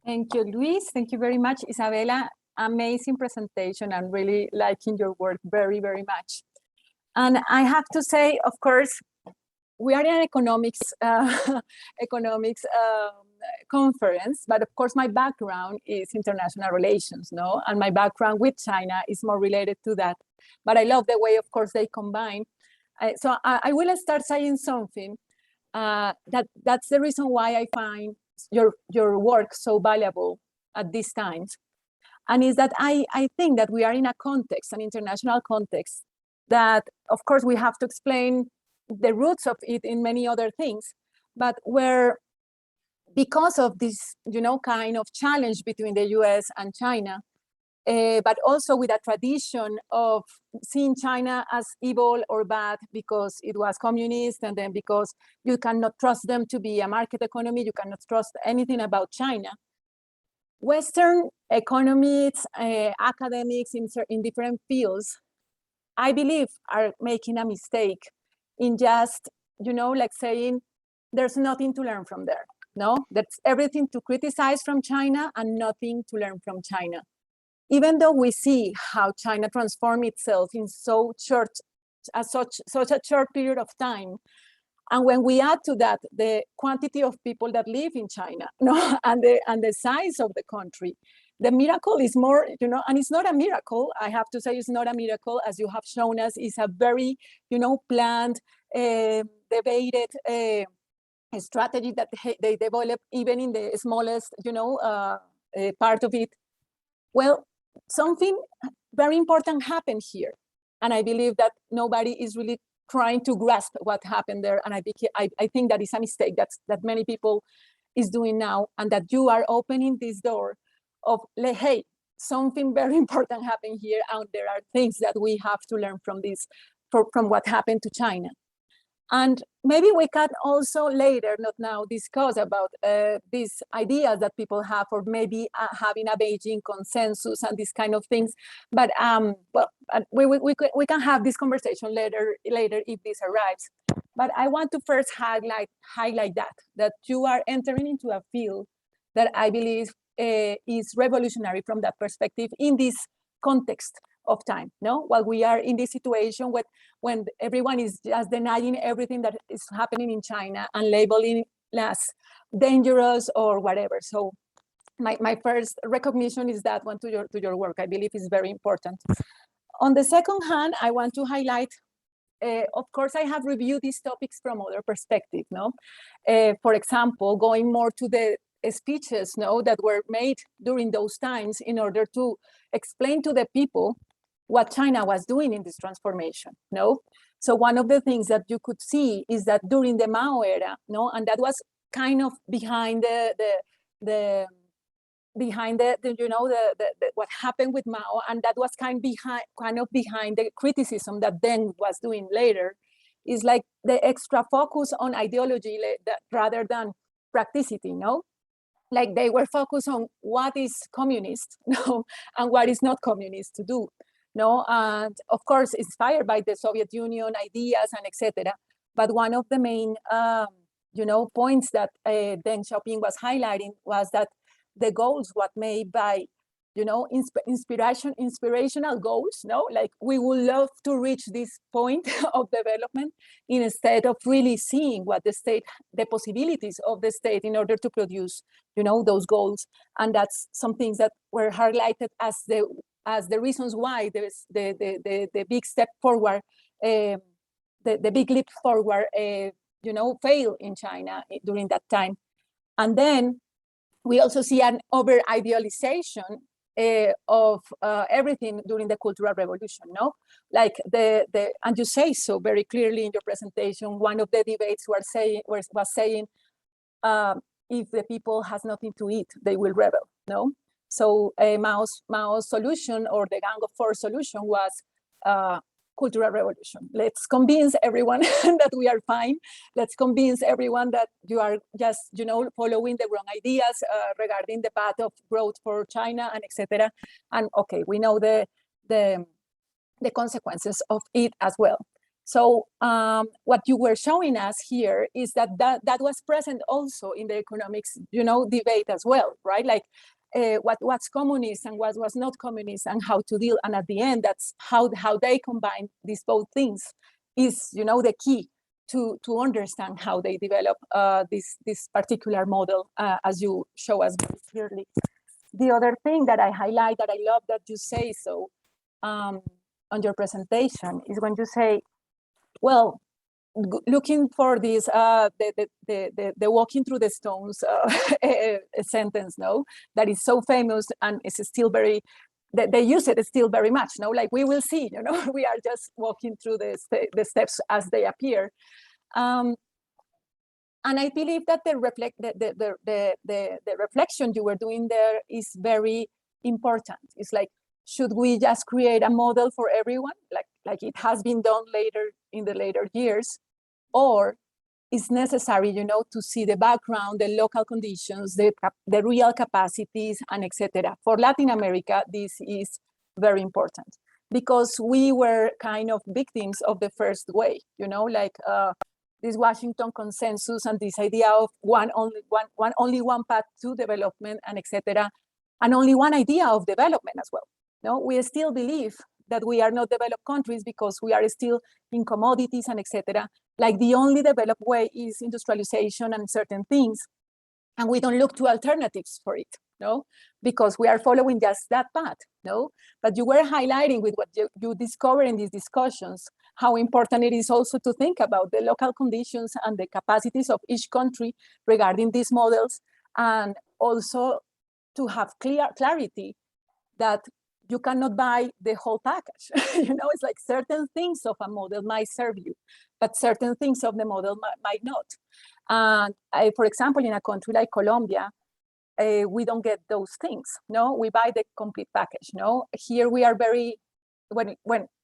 Thank you, Luis. Thank you very much, Isabella. Amazing presentation. I'm really liking your work very, very much. And I have to say, of course, we are in an economics conference, but of course my background is international relations, no? And my background with China is more related to that. But I love the way, of course, they combine. So I will start saying something that's the reason why I find your work so valuable at these times. And is that I think that we are in a context, an international context, that of course we have to explain the roots of it in many other things, but where, because of this, kind of challenge between the US and China, but also with a tradition of seeing China as evil or bad because it was communist, and then because you cannot trust them to be a market economy, you cannot trust anything about China. Western economists, academics in different fields, I believe, are making a mistake in just, like saying there's nothing to learn from there. No, that's everything to criticize from China and nothing to learn from China. Even though we see how China transformed itself in such a short period of time, and when we add to that the quantity of people that live in China, and the size of the country, the miracle is more, and it's not a miracle. I have to say, it's not a miracle, as you have shown us. It's a very, planned, debated strategy that they develop even in the smallest, part of it. Well, something very important happened here, and I believe that nobody is really trying to grasp what happened there. And I think that is a mistake that many people is doing now, and that you are opening this door of, hey, something very important happened here, and there are things that we have to learn from this, from what happened to China. And maybe we can also later, not now, discuss about these ideas that people have, or maybe having a Beijing consensus and these kind of things. But we can have this conversation later if this arrives. But I want to first highlight that you are entering into a field that I believe is revolutionary from that perspective in this context of time, no? While we are in this situation when everyone is just denying everything that is happening in China and labeling as dangerous or whatever. So my first recognition is that one to your work. I believe is very important. On the second hand, I want to highlight, of course, I have reviewed these topics from other perspectives, no? For example, going more to the speeches, no, that were made during those times in order to explain to the people what China was doing in this transformation, no? So one of the things that you could see is that during the Mao era, no, and that was kind of behind what happened with Mao, and that was kind of behind the criticism that Deng was doing later, is like the extra focus on ideology rather than practicity, no? Like they were focused on what is communist, no, and what is not communist to do. No, and of course, inspired by the Soviet Union ideas and etc. But one of the main, points that Deng Xiaoping was highlighting was that the goals were made by, inspirational goals. No, like we would love to reach this point of development instead of really seeing what the possibilities of the state in order to produce, those goals. And that's some things that were highlighted as the reasons why there's the big step forward, the big leap forward, failed in China during that time. And then we also see an over-idealization of everything during the Cultural Revolution, no? Like and you say so very clearly in your presentation, one of the debates was saying, if the people has nothing to eat, they will rebel, no? So Mao's solution, or the Gang of Four solution, was Cultural Revolution. Let's convince everyone that we are fine. Let's convince everyone that you are just, following the wrong ideas regarding the path of growth for China and etc. And okay, we know the consequences of it as well. So what you were showing us here is that was present also in the economics, debate as well, right? Like what's communist and what was not communist, and how to deal. And at the end, that's how they combine these both things is, the key to understand how they develop this particular model, as you show us very clearly. The other thing that I highlight, that I love that you say so on your presentation, is when you say, well, looking for this, the walking through the stones sentence, no, that is so famous, and it's still very, they use it still very much, no, like we will see, we are just walking through the steps as they appear. And I believe that the reflection you were doing there is very important. It's like, should we just create a model for everyone, like it has been done in the later years, or is necessary, to see the background, the local conditions, the real capacities, and etc. For Latin America, this is very important, because we were kind of victims of the first wave, this Washington consensus and this idea of only one path to development, and etc. And only one idea of development as well. No, we still believe that we are not developed countries because we are still in commodities and etc. Like the only developed way is industrialization and certain things, and we don't look to alternatives for it, no, because we are following just that path, no. But you were highlighting with what you discover in these discussions, how important it is also to think about the local conditions and the capacities of each country regarding these models, and also to have clarity that you cannot buy the whole package. It's like certain things of a model might serve you, but certain things of the model might not. And for example, in a country like Colombia, we don't get those things. No, we buy the complete package. No, here we are very, when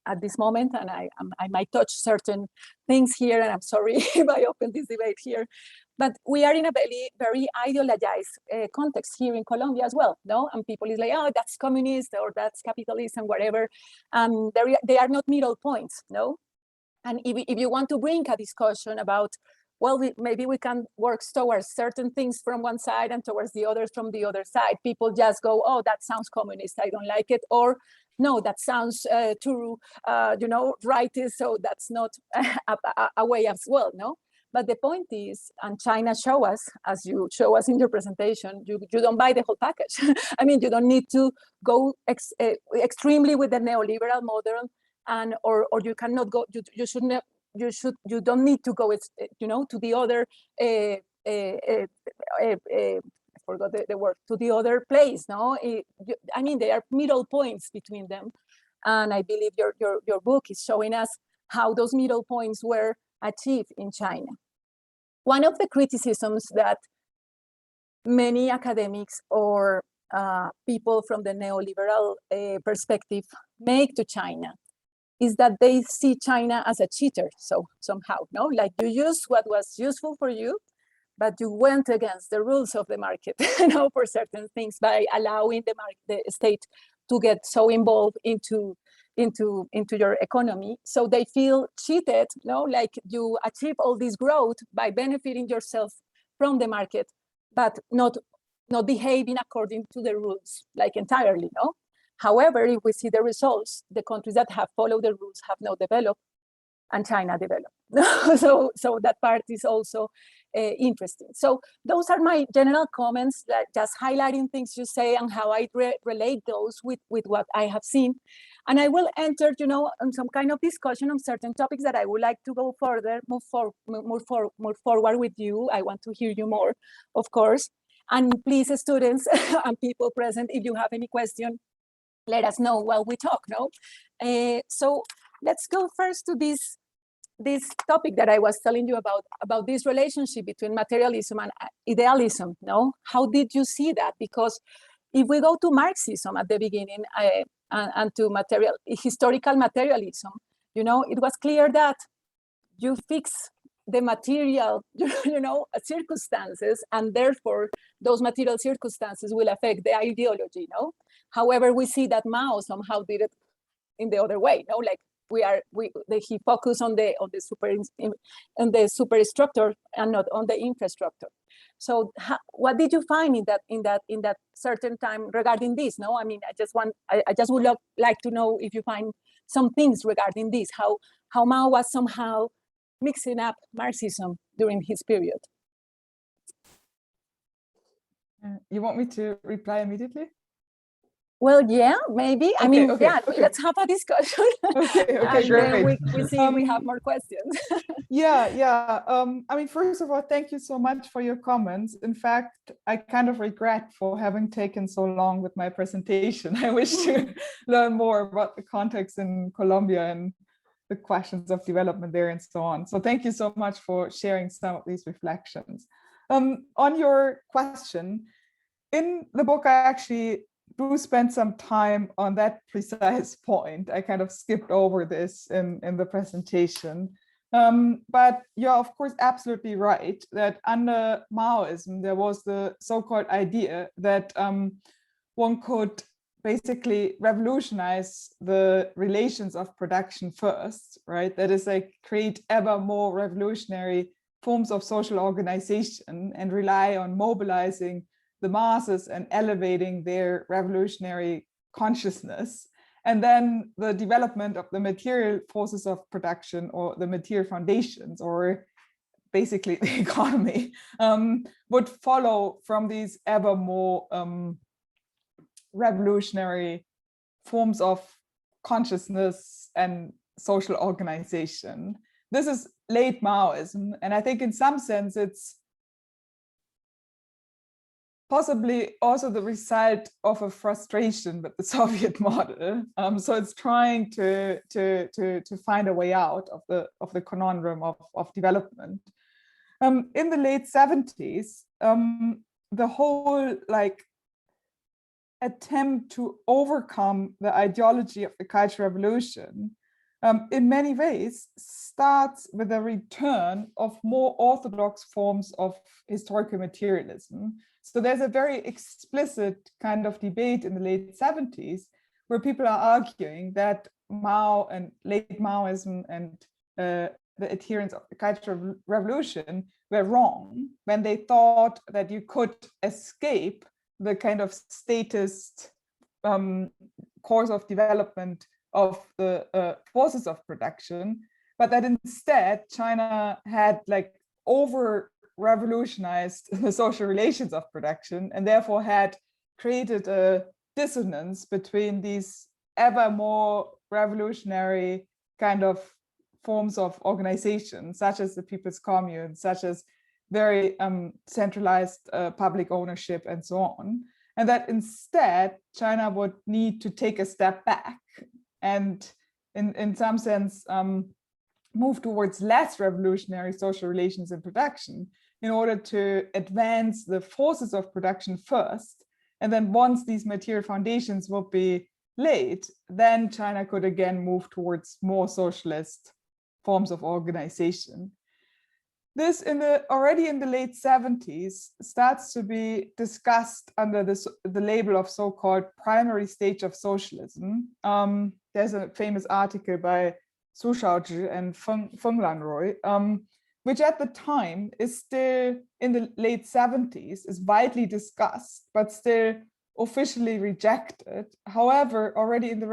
at this moment, and I might touch certain things here, and I'm sorry if I open this debate here, but we are in a very, very ideologized context here in Colombia as well, no? And people is like, oh, that's communist, or that's capitalist, and whatever. They are not middle points, no? And if you want to bring a discussion about, well, maybe we can work towards certain things from one side and towards the others from the other side, people just go, oh, that sounds communist, I don't like it, or no, that sounds too, rightist, so that's not a way as well, no? But the point is, and China show us, as you show us in your presentation, you don't buy the whole package. I mean, you don't need to go extremely with the neoliberal model, and or you cannot go. You don't need to go, to the other. I forgot the word, to the other place. No, I mean, there are middle points between them. And I believe your book is showing us how those middle points were achieved in China. One of the criticisms that many academics or people from the neoliberal perspective make to China is that they see China as a cheater. So somehow, no, like you used what was useful for you, but you went against the rules of the market, for certain things by allowing the state to get so involved into your economy. So they feel cheated, like you achieve all this growth by benefiting yourself from the market, but not behaving according to the rules, like entirely, no? However, if we see the results, the countries that have followed the rules have not developed, and China developed. So that part is also interesting. So those are my general comments, that just highlighting things you say and how I relate those with what I have seen. And I will enter, on some kind of discussion on certain topics that I would like to go further, move forward with you. I want to hear you more, of course. And please, students and people present, if you have any question, let us know while we talk, no? So let's go first to this topic that I was telling you about this relationship between materialism and idealism, no? How did you see that? Because if we go to Marxism at the beginning and to historical materialism, it was clear that you fix the material, circumstances, and therefore those material circumstances will affect the ideology, no? However, we see that Mao somehow did it in the other way, no? Like he focused on the superstructure and not on the infrastructure. So what did you find in that certain time regarding this? No, I mean, I just would like to know if you find some things regarding this, how Mao was somehow mixing up Marxism during his period. You want me to reply immediately? Well, yeah, maybe. Okay. Let's have a discussion. Okay, and great. Then we see if we have more questions. Yeah. I mean, first of all, thank you so much for your comments. In fact, I kind of regret for having taken so long with my presentation. I wish to learn more about the context in Colombia and the questions of development there and so on. So thank you so much for sharing some of these reflections. On your question, in the book, I actually do spend some time on that precise point. I kind of skipped over this in the presentation. But you're of course absolutely right that under Maoism, there was the so-called idea that one could basically revolutionize the relations of production first, right? That is, like, create ever more revolutionary forms of social organization and rely on mobilizing the masses and elevating their revolutionary consciousness. And then the development of the material forces of production, or the material foundations, or basically the economy, would follow from these ever more revolutionary forms of consciousness and social organization. This is late Maoism, and I think in some sense it's possibly also the result of a frustration with the Soviet model. So it's trying to find a way out of the conundrum of development. In the late 70s, the whole attempt to overcome the ideology of the Cultural Revolution in many ways starts with a return of more orthodox forms of historical materialism. So there's a very explicit kind of debate in the late 70s where people are arguing that Mao and late Maoism and the adherents of the Cultural Revolution were wrong when they thought that you could escape the kind of statist course of development of the forces of production, but that instead China had over revolutionized the social relations of production and therefore had created a dissonance between these ever more revolutionary kind of forms of organization, such as the People's Commune, such as very centralized public ownership and so on. And that instead China would need to take a step back and in some sense move towards less revolutionary social relations in production in order to advance the forces of production first. And then once these material foundations will be laid, then China could again move towards more socialist forms of organization. This already in the late 70s starts to be discussed under the label of so-called primary stage of socialism. There's a famous article by Su Shaozhi and Feng Lanrui, which at the time is still in the late 70s, is widely discussed, but still officially rejected. However, already in the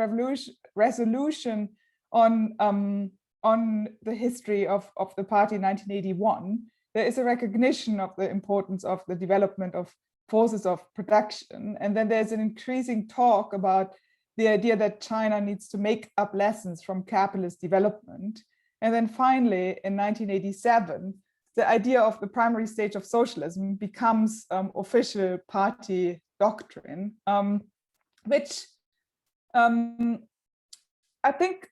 resolution on the history of the party in 1981, there is a recognition of the importance of the development of forces of production. And then there's an increasing talk about the idea that China needs to make up lessons from capitalist development. And then finally, in 1987, the idea of the primary stage of socialism becomes official party doctrine, which I think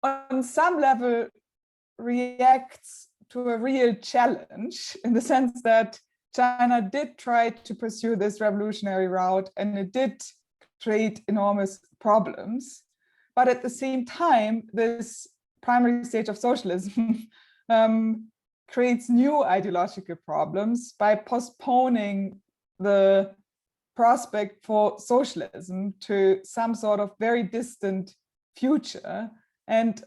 on some level reacts to a real challenge, in the sense that China did try to pursue this revolutionary route and it did create enormous problems. But at the same time, this primary stage of socialism creates new ideological problems by postponing the prospect for socialism to some sort of very distant future. And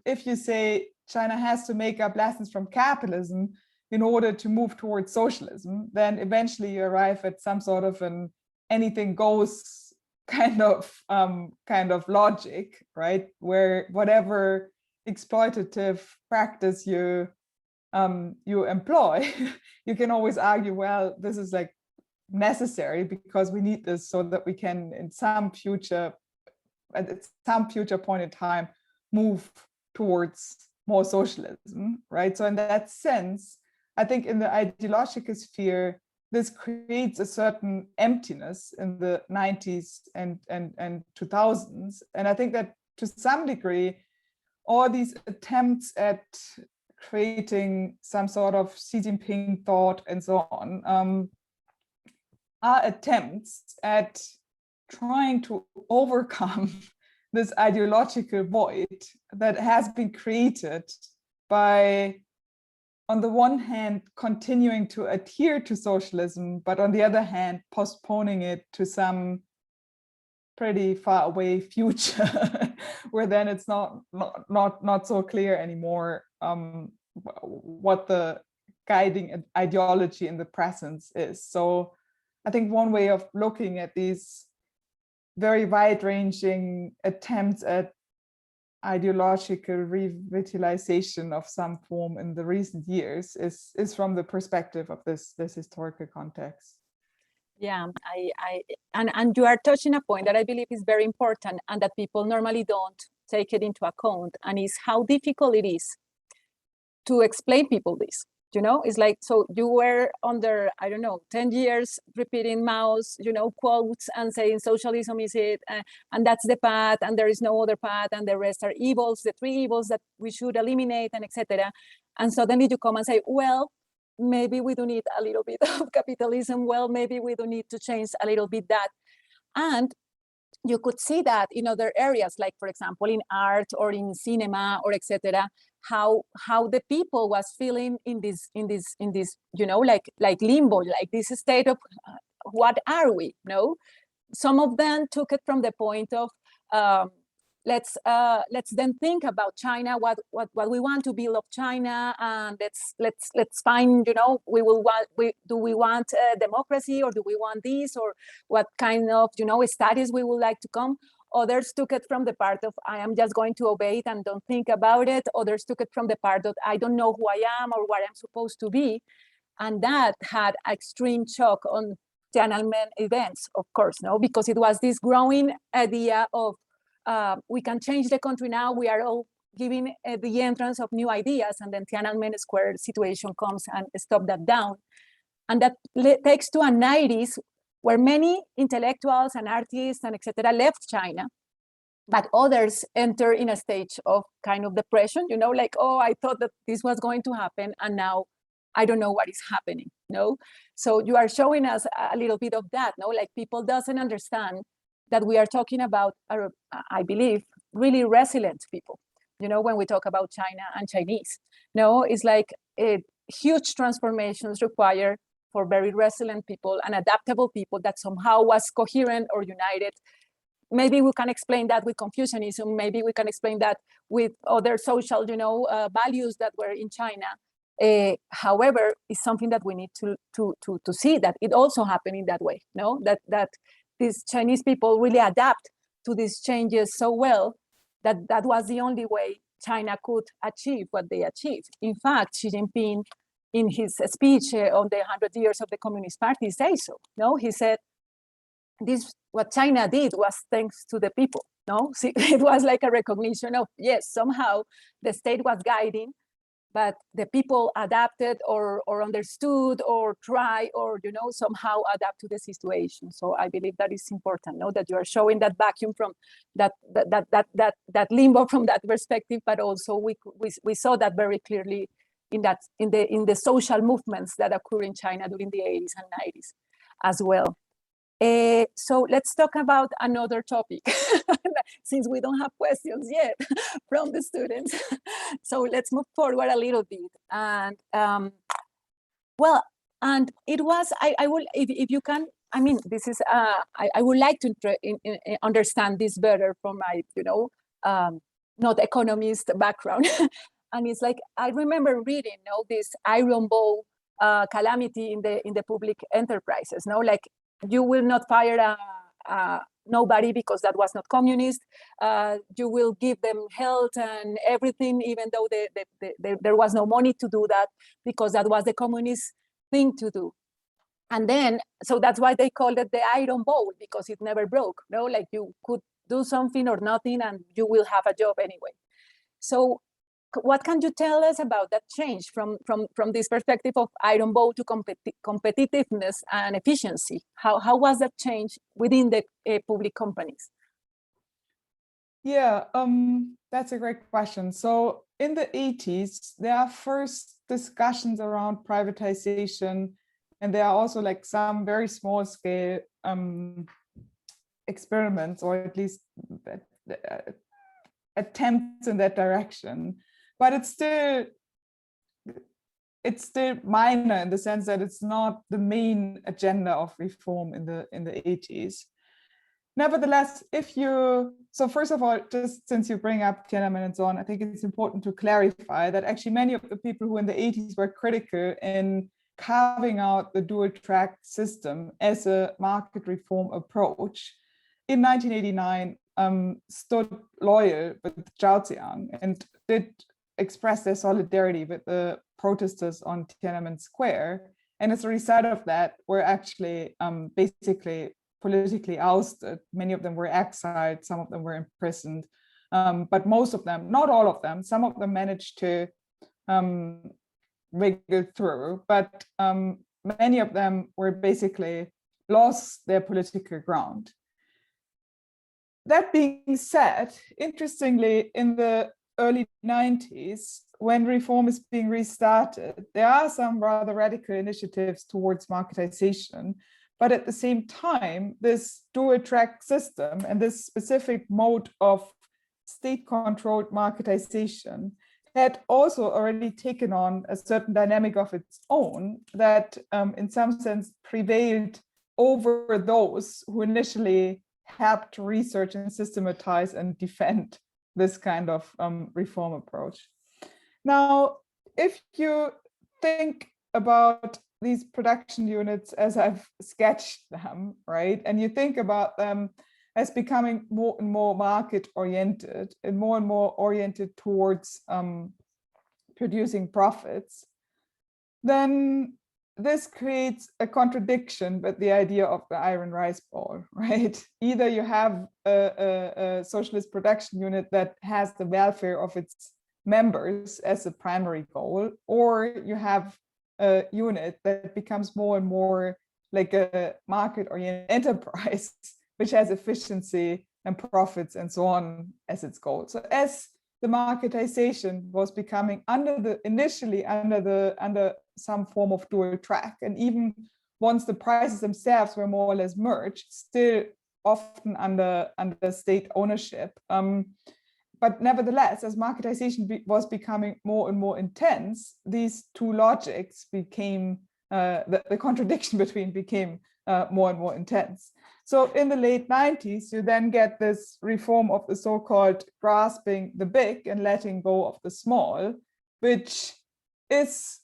if you say China has to make up lessons from capitalism in order to move towards socialism, then eventually you arrive at some sort of an anything goes kind of logic, right? Where whatever exploitative practice you employ, you can always argue, well, this is like necessary because we need this so that we can at some future point in time move towards more socialism, right? So in that sense, I think in the ideological sphere, this creates a certain emptiness in the 90s and 2000s. And I think that to some degree, all these attempts at creating some sort of Xi Jinping thought and so on are attempts at trying to overcome this ideological void that has been created by, on the one hand, continuing to adhere to socialism, but on the other hand, postponing it to some pretty far away future where then it's not so clear anymore what the guiding ideology in the presence is. So I think one way of looking at these very wide-ranging attempts at ideological revitalization of some form in the recent years is from the perspective of this historical context. Yeah, and you are touching a point that I believe is very important and that people normally don't take it into account, and is how difficult it is to explain people this. You know, it's like, so you were under, I don't know, 10 years repeating Mao's, quotes and saying socialism is it, and that's the path, and there is no other path, and the rest are evils, the three evils that we should eliminate, and etc. And suddenly you come and say, well, maybe we do need a little bit of capitalism. Well, maybe we do need to change a little bit that. And you could see that in other areas, like, for example, in art or in cinema or etc., how the people was feeling in this like limbo, like this state of what are we? No, some of them took it from the point of let's then think about China, what we want to build of China, and let's find, do we want democracy, or do we want this, or what kind of status we would like to come. Others took it from the part of I am just going to obey it and don't think about it. Others took it from the part of I don't know who I am or what I'm supposed to be, and that had extreme shock on Tiananmen events, of course, no, because it was this growing idea of we can change the country now. We are all giving the entrance of new ideas, and then Tiananmen Square situation comes and stop that down. And that takes to a 90s where many intellectuals and artists and etc. left China but others enter in a stage of kind of depression, you know, like, oh, I thought that this was going to happen, and now I don't know what is happening, no? So you are showing us a little bit of that, no? Like, people doesn't understand that we are talking about, I believe, really resilient people, you know, when we talk about China and Chinese. No, it's like huge transformations required for very resilient people and adaptable people that somehow was coherent or united. Maybe we can explain that with Confucianism. Maybe we can explain that with other social, you know, values that were in China. However, it's something that we need to see that it also happened in that way. No, that these Chinese people really adapt to these changes so well that was the only way China could achieve what they achieved. In fact, Xi Jinping, in his speech on the 100 years of the Communist Party, says so. No, he said, what China did was thanks to the people. No, see, it was like a recognition of, yes, somehow the state was guiding, but the people adapted or understood or try or, you know, somehow adapt to the situation. So I believe that is important, no, that you are showing that vacuum from that limbo from that perspective, but also we saw that very clearly in the social movements that occur in China during the 80s and 90s as well. So let's talk about another topic, since we don't have questions yet from the students. So let's move forward a little bit. And well, and it was, I will, if you can, I mean, this is, I would like to understand this better from my, you know, not economist background. And it's like, I remember reading, you know, this Iron Bowl calamity in the public enterprises, no, like, you will not fire nobody because that was not communist. You will give them health and everything, even though there was no money to do that, because that was the communist thing to do. And then, so that's why they called it the Iron Bowl, because it never broke. No, like, you could do something or nothing and you will have a job anyway. So what can you tell us about that change from this perspective of Iron Bowl to competitiveness and efficiency? How was that change within the public companies? Yeah, that's a great question. So in the 80s, there are first discussions around privatization, and there are also like some very small scale experiments, or at least attempts in that direction. But it's still minor in the sense that it's not the main agenda of reform in the 80s. Nevertheless, so first of all, just since you bring up Tiananmen and so on, I think it's important to clarify that actually many of the people who in the 80s were critical in carving out the dual track system as a market reform approach in 1989 stood loyal with Zhao Ziang and did express their solidarity with the protesters on Tiananmen Square. And as a result of that, were actually basically politically ousted. Many of them were exiled, some of them were imprisoned, but most of them, not all of them, some of them managed to wiggle through, but many of them were basically lost their political ground. That being said, interestingly, in the early 90s, when reform is being restarted, there are some rather radical initiatives towards marketization, but at the same time, this dual track system and this specific mode of state-controlled marketization had also already taken on a certain dynamic of its own that in some sense prevailed over those who initially helped to research and systematize and defend this kind of reform approach. Now, if you think about these production units as I've sketched them, right, and you think about them as becoming more and more market oriented and more oriented towards producing profits, then this creates a contradiction with the idea of the iron rice bowl, right? Either you have a socialist production unit that has the welfare of its members as a primary goal, or you have a unit that becomes more and more like a market-oriented enterprise, which has efficiency and profits and so on as its goal. So as the marketization was becoming initially under some form of dual track, and even once the prices themselves were more or less merged, still often under state ownership. But nevertheless, as marketization was becoming more and more intense, these two logics became, the contradiction between became more and more intense. So in the late 90s, you then get this reform of the so-called grasping the big and letting go of the small, which is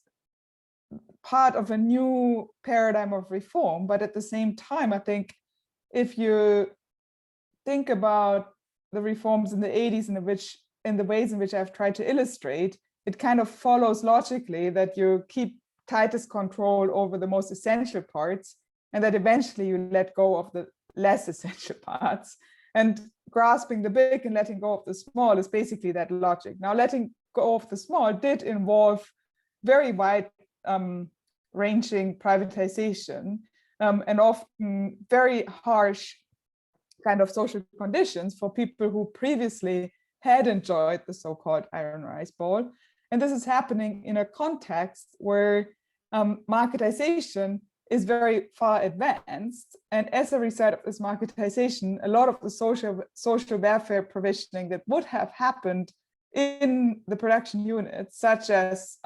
part of a new paradigm of reform. But at the same time, I think if you think about the reforms in the 80s in the ways in which I've tried to illustrate, it kind of follows logically that you keep tightest control over the most essential parts, and that eventually you let go of the less essential parts. And grasping the big and letting go of the small is basically that logic. Now, letting go of the small did involve very wide ranging privatization and often very harsh kind of social conditions for people who previously had enjoyed the so-called iron rice bowl. And this is happening in a context where marketization is very far advanced. And as a result of this marketization, a lot of the social welfare provisioning that would have happened in the production units, such as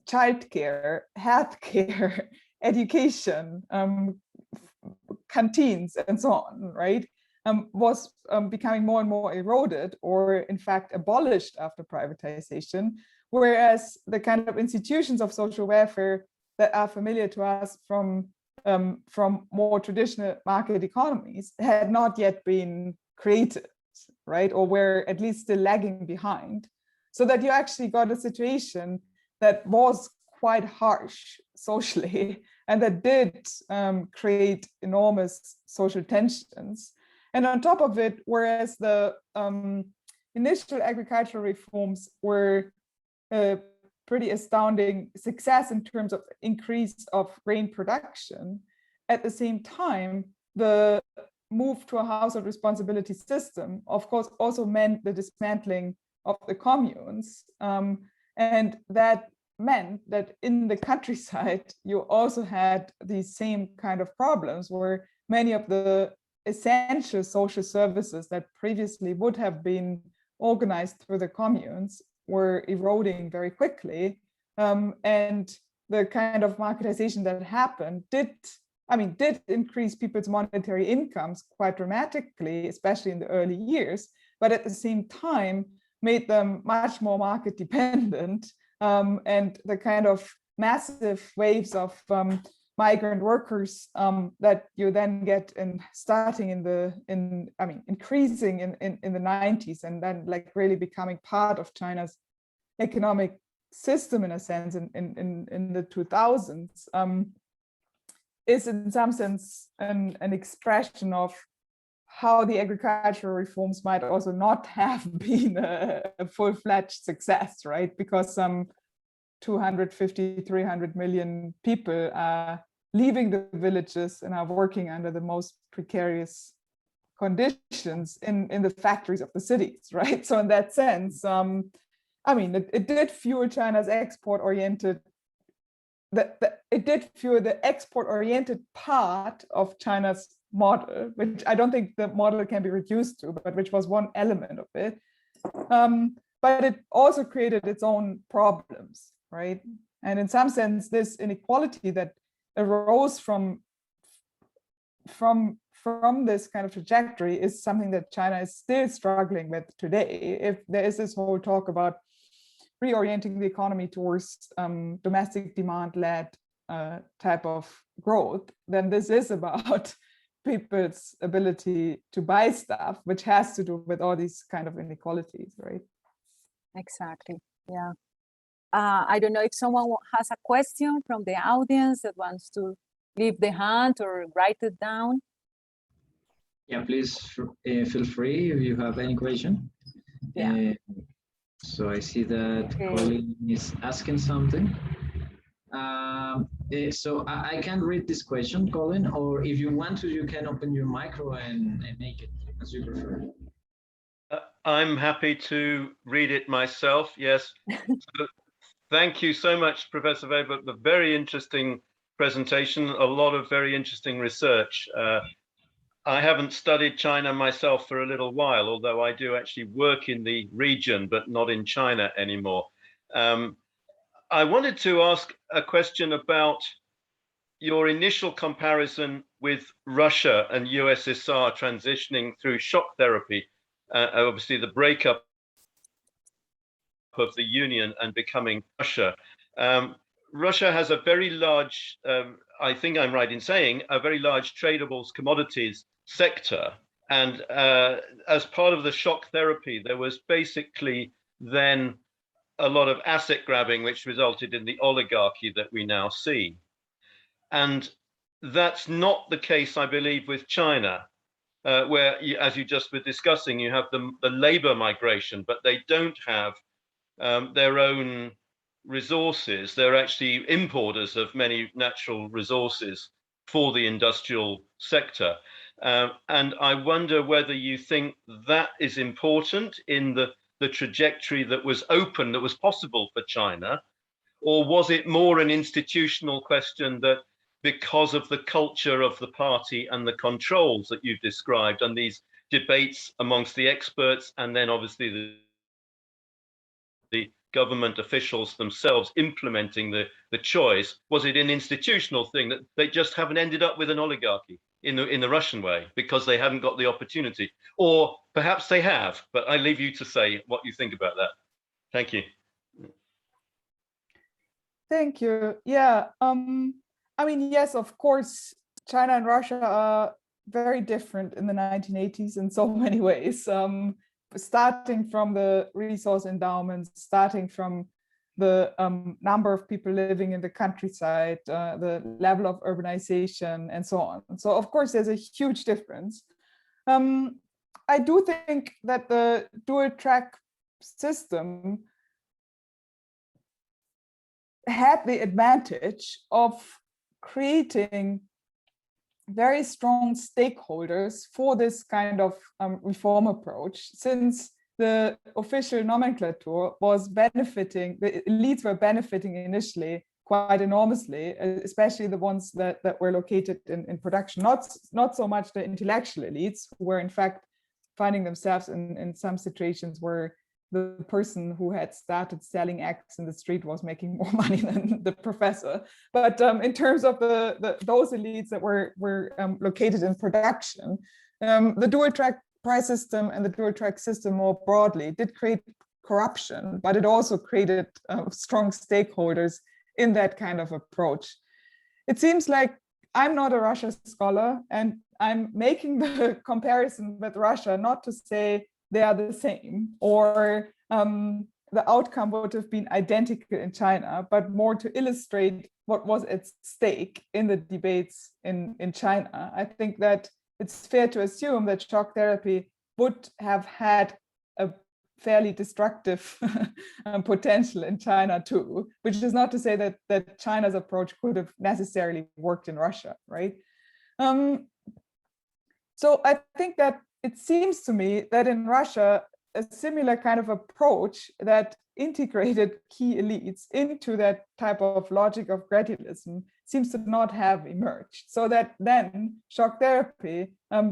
childcare, healthcare, education, canteens, and so on, right, was becoming more and more eroded, or in fact abolished after privatization, whereas the kind of institutions of social welfare that are familiar to us from more traditional market economies had not yet been created, right, or were at least still lagging behind, so that you actually got a situation that was quite harsh socially, and that did create enormous social tensions. And on top of it, whereas the initial agricultural reforms were a pretty astounding success in terms of increase of grain production, at the same time, the move to a household responsibility system, of course, also meant the dismantling of the communes. And that meant that in the countryside, you also had these same kind of problems where many of the essential social services that previously would have been organized through the communes were eroding very quickly. And the kind of marketization that happened did increase people's monetary incomes quite dramatically, especially in the early years, but at the same time made them much more market dependent. And the kind of massive waves of migrant workers that you then get increasing in the 90s, and then like really becoming part of China's economic system in a sense in the 2000s, is in some sense an expression of how the agricultural reforms might also not have been a full-fledged success, right? Because 250, 300 million people are leaving the villages and are working under the most precarious conditions in the factories of the cities, right? So in that sense, it did fuel China's export-oriented, it did fuel the export-oriented part of China's model, which I don't think the model can be reduced to, but which was one element of it. But it also created its own problems, right? And in some sense, this inequality that arose from this kind of trajectory is something that China is still struggling with today. If there is this whole talk about reorienting the economy towards domestic demand-led type of growth, then this is about people's ability to buy stuff, which has to do with all these kind of inequalities, right? Exactly, yeah. I don't know if someone has a question from the audience that wants to leave the hand or write it down. Yeah, please feel free if you have any question. Yeah. So I see that Colin is asking something. So I can read this question, Colin, or if you want to, you can open your micro and make it as you prefer. I'm happy to read it myself, yes. So, thank you so much, Professor Weber, the very interesting presentation, a lot of very interesting research. I haven't studied China myself for a little while, although I do actually work in the region, but not in China anymore. I wanted to ask a question about your initial comparison with Russia and USSR transitioning through shock therapy, obviously the breakup of the Union and becoming Russia. Russia has a very large, I think I'm right in saying, a very large tradables commodities sector. And as part of the shock therapy, there was basically then a lot of asset grabbing, which resulted in the oligarchy that we now see. And that's not the case, I believe, with China, where, as you just were discussing, you have the labor migration, but they don't have their own resources. They're actually importers of many natural resources for the industrial sector. And I wonder whether you think that is important in the trajectory that was open, that was possible for China, or was it more an institutional question that because of the culture of the party and the controls that you've described and these debates amongst the experts, and then obviously the government officials themselves implementing the choice, was it an institutional thing that they just haven't ended up with an oligarchy in the Russian way because they haven't got the opportunity? Or perhaps they have, but I leave you to say what you think about that. Thank you. Thank you. Yeah, I mean, yes, of course, China and Russia are very different in the 1980s in so many ways. Starting from the resource endowments, starting from the number of people living in the countryside, the level of urbanization, and so on. So of course, there's a huge difference. I do think that the dual track system had the advantage of creating very strong stakeholders for this kind of reform approach, since the official nomenclature was benefiting, the elites were benefiting initially quite enormously, especially the ones that were located in production, not so much the intellectual elites, who were in fact finding themselves in some situations where the person who had started selling eggs in the street was making more money than the professor. But in terms of those elites that were located in production, the dual track price system and the dual track system more broadly did create corruption, but it also created strong stakeholders in that kind of approach. It seems like I'm not a Russia scholar, and I'm making the comparison with Russia not to say they are the same, or the outcome would have been identical in China, but more to illustrate what was at stake in the debates in China. I think that it's fair to assume that shock therapy would have had a fairly destructive potential in China too, which is not to say that China's approach could have necessarily worked in Russia, right? So I think that it seems to me that in Russia, a similar kind of approach that integrated key elites into that type of logic of gradualism seems to not have emerged. So that then shock therapy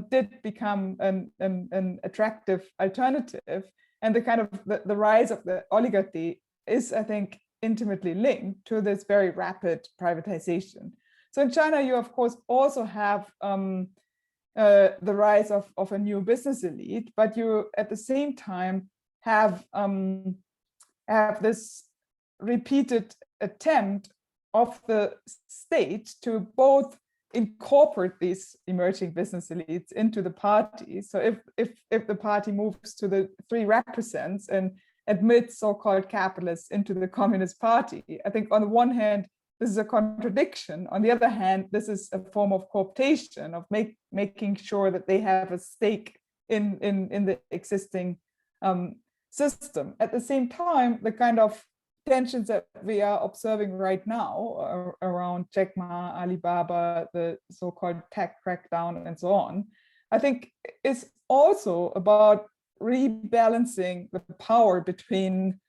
did become an attractive alternative. And the kind of the rise of the oligarchy is, I think, intimately linked to this very rapid privatization. So in China, you of course also have the rise of a new business elite, but you at the same time have this repeated attempt of the state to both incorporate these emerging business elites into the party. So if the party moves to the 3% and admits so-called capitalists into the Communist Party, I think on the one hand, this is a contradiction. On the other hand, this is a form of cooptation, of making sure that they have a stake in the existing system. At the same time, the kind of tensions that we are observing right now around Jack Ma, Alibaba, the so-called tech crackdown, and so on, I think is also about rebalancing the power between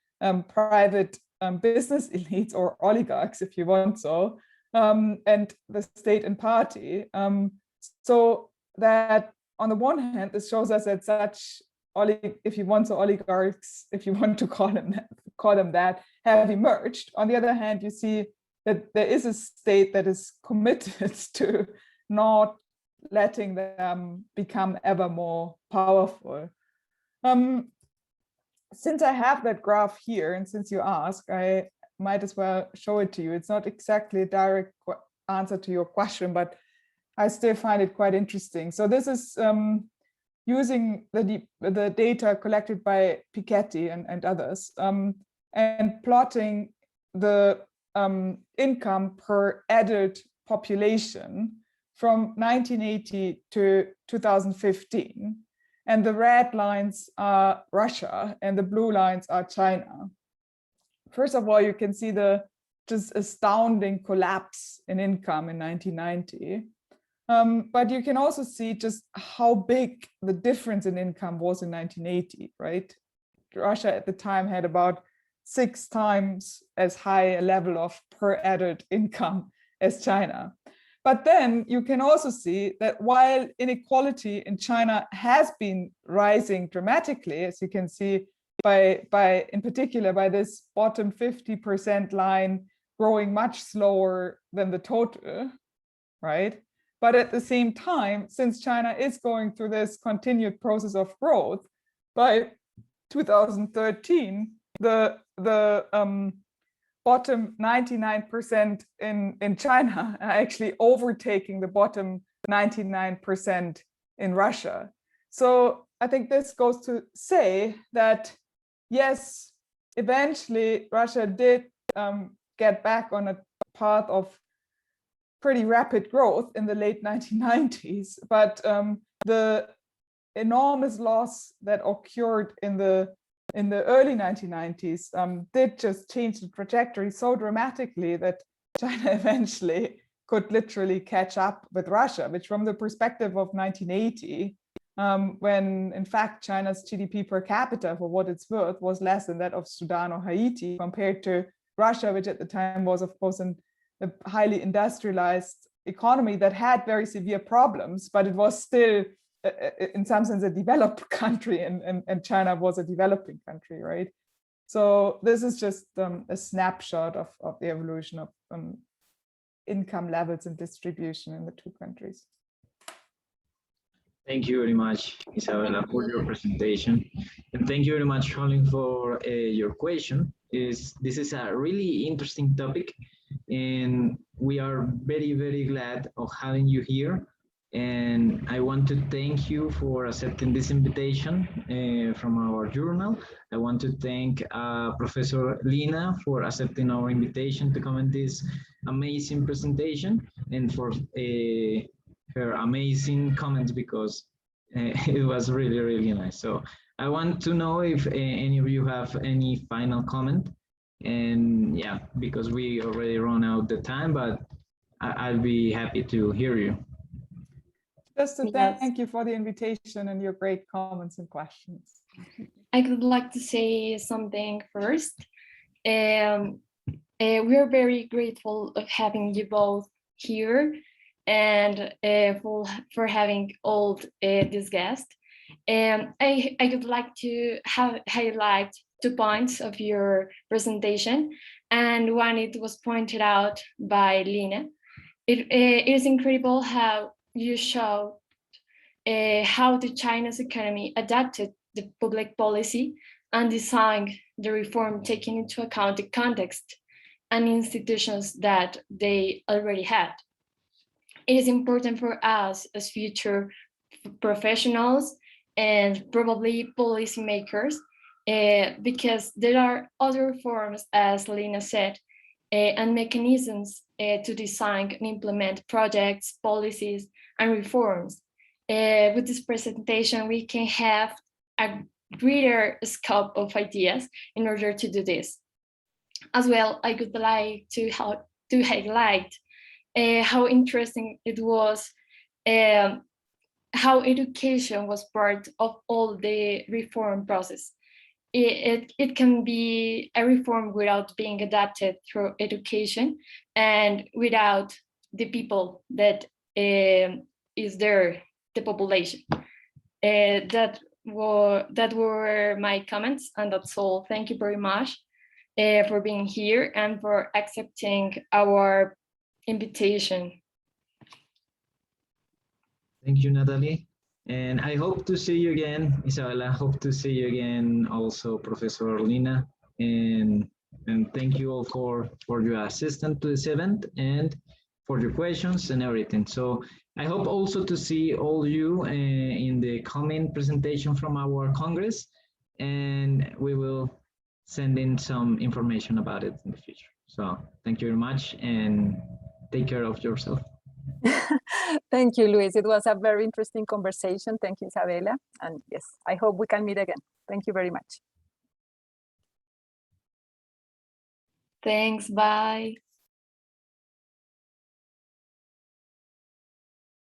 private business elites or oligarchs, if you want so, and the state and party. So that on the one hand, this shows us that such, if you want so, oligarchs, if you want to call them that, have emerged. On the other hand, you see that there is a state that is committed to not letting them become ever more powerful. Since I have that graph here, and since you ask, I might as well show it to you. It's not exactly a direct answer to your question, but I still find it quite interesting. So this is using the data collected by Piketty and others, and plotting the income per adult population from 1980 to 2015. And the red lines are Russia and the blue lines are China. First of all, you can see the just astounding collapse in income in 1990. But you can also see just how big the difference in income was in 1980, right? Russia at the time had about 6 times as high a level of per adult income as China. But then you can also see that while inequality in China has been rising dramatically, as you can see by in particular by this bottom 50% line growing much slower than the total, right? But at the same time, since China is going through this continued process of growth, by 2013, the bottom 99% in China are actually overtaking the bottom 99% in Russia. So I think this goes to say that, yes, eventually Russia did get back on a path of pretty rapid growth in the late 1990s, but the enormous loss that occurred in the early 1990s did just change the trajectory so dramatically that China eventually could literally catch up with Russia, which from the perspective of 1980, when in fact China's GDP per capita, for what it's worth, was less than that of Sudan or Haiti, compared to Russia, which at the time was, of course, a highly industrialized economy that had very severe problems, but it was still in some sense a developed country, and China was a developing country, right? So this is just a snapshot of the evolution of income levels and distribution in the two countries. Thank you very much, Isabella, for your presentation. And thank you very much, Colin, for your question. This is a really interesting topic, and we are very, very glad of having you here. And I want to thank you for accepting this invitation from our journal. I want to thank Professor Lina for accepting our invitation to comment this amazing presentation, and for her amazing comments, because it was really, really nice. So I want to know if any of you have any final comment. And yeah, because we already run out the time, but I'll be happy to hear you. Just to thank you for the invitation and your great comments and questions. I would like to say something first. We are very grateful of having you both here, and for having all these guests. I would like to highlight 2 points of your presentation, and one, it was pointed out by Lina. It is incredible how you showed how the China's economy adapted the public policy and designed the reform, taking into account the context and institutions that they already had. It is important for us as future professionals and probably policymakers, because there are other forms, as Lina said, and mechanisms to design and implement projects, policies, and reforms. With this presentation, we can have a greater scope of ideas in order to do this. As well, I would like to highlight how interesting it was, how education was part of all the reform process. It can be a reform without being adapted through education and without the people that is there, the population. That were my comments, and that's all. Thank you very much for being here and for accepting our invitation. Thank you, Nataly. And I hope to see you again, Isabella. Hope to see you again, also Professor Lina. And thank you all for your assistance to this event and for your questions and everything. So I hope also to see all you in the coming presentation from our Congress, and we will send in some information about it in the future. So thank you very much and take care of yourself. Thank you, Luis. It was a very interesting conversation. Thank you, Isabella. And yes, I hope we can meet again. Thank you very much. Thanks, bye.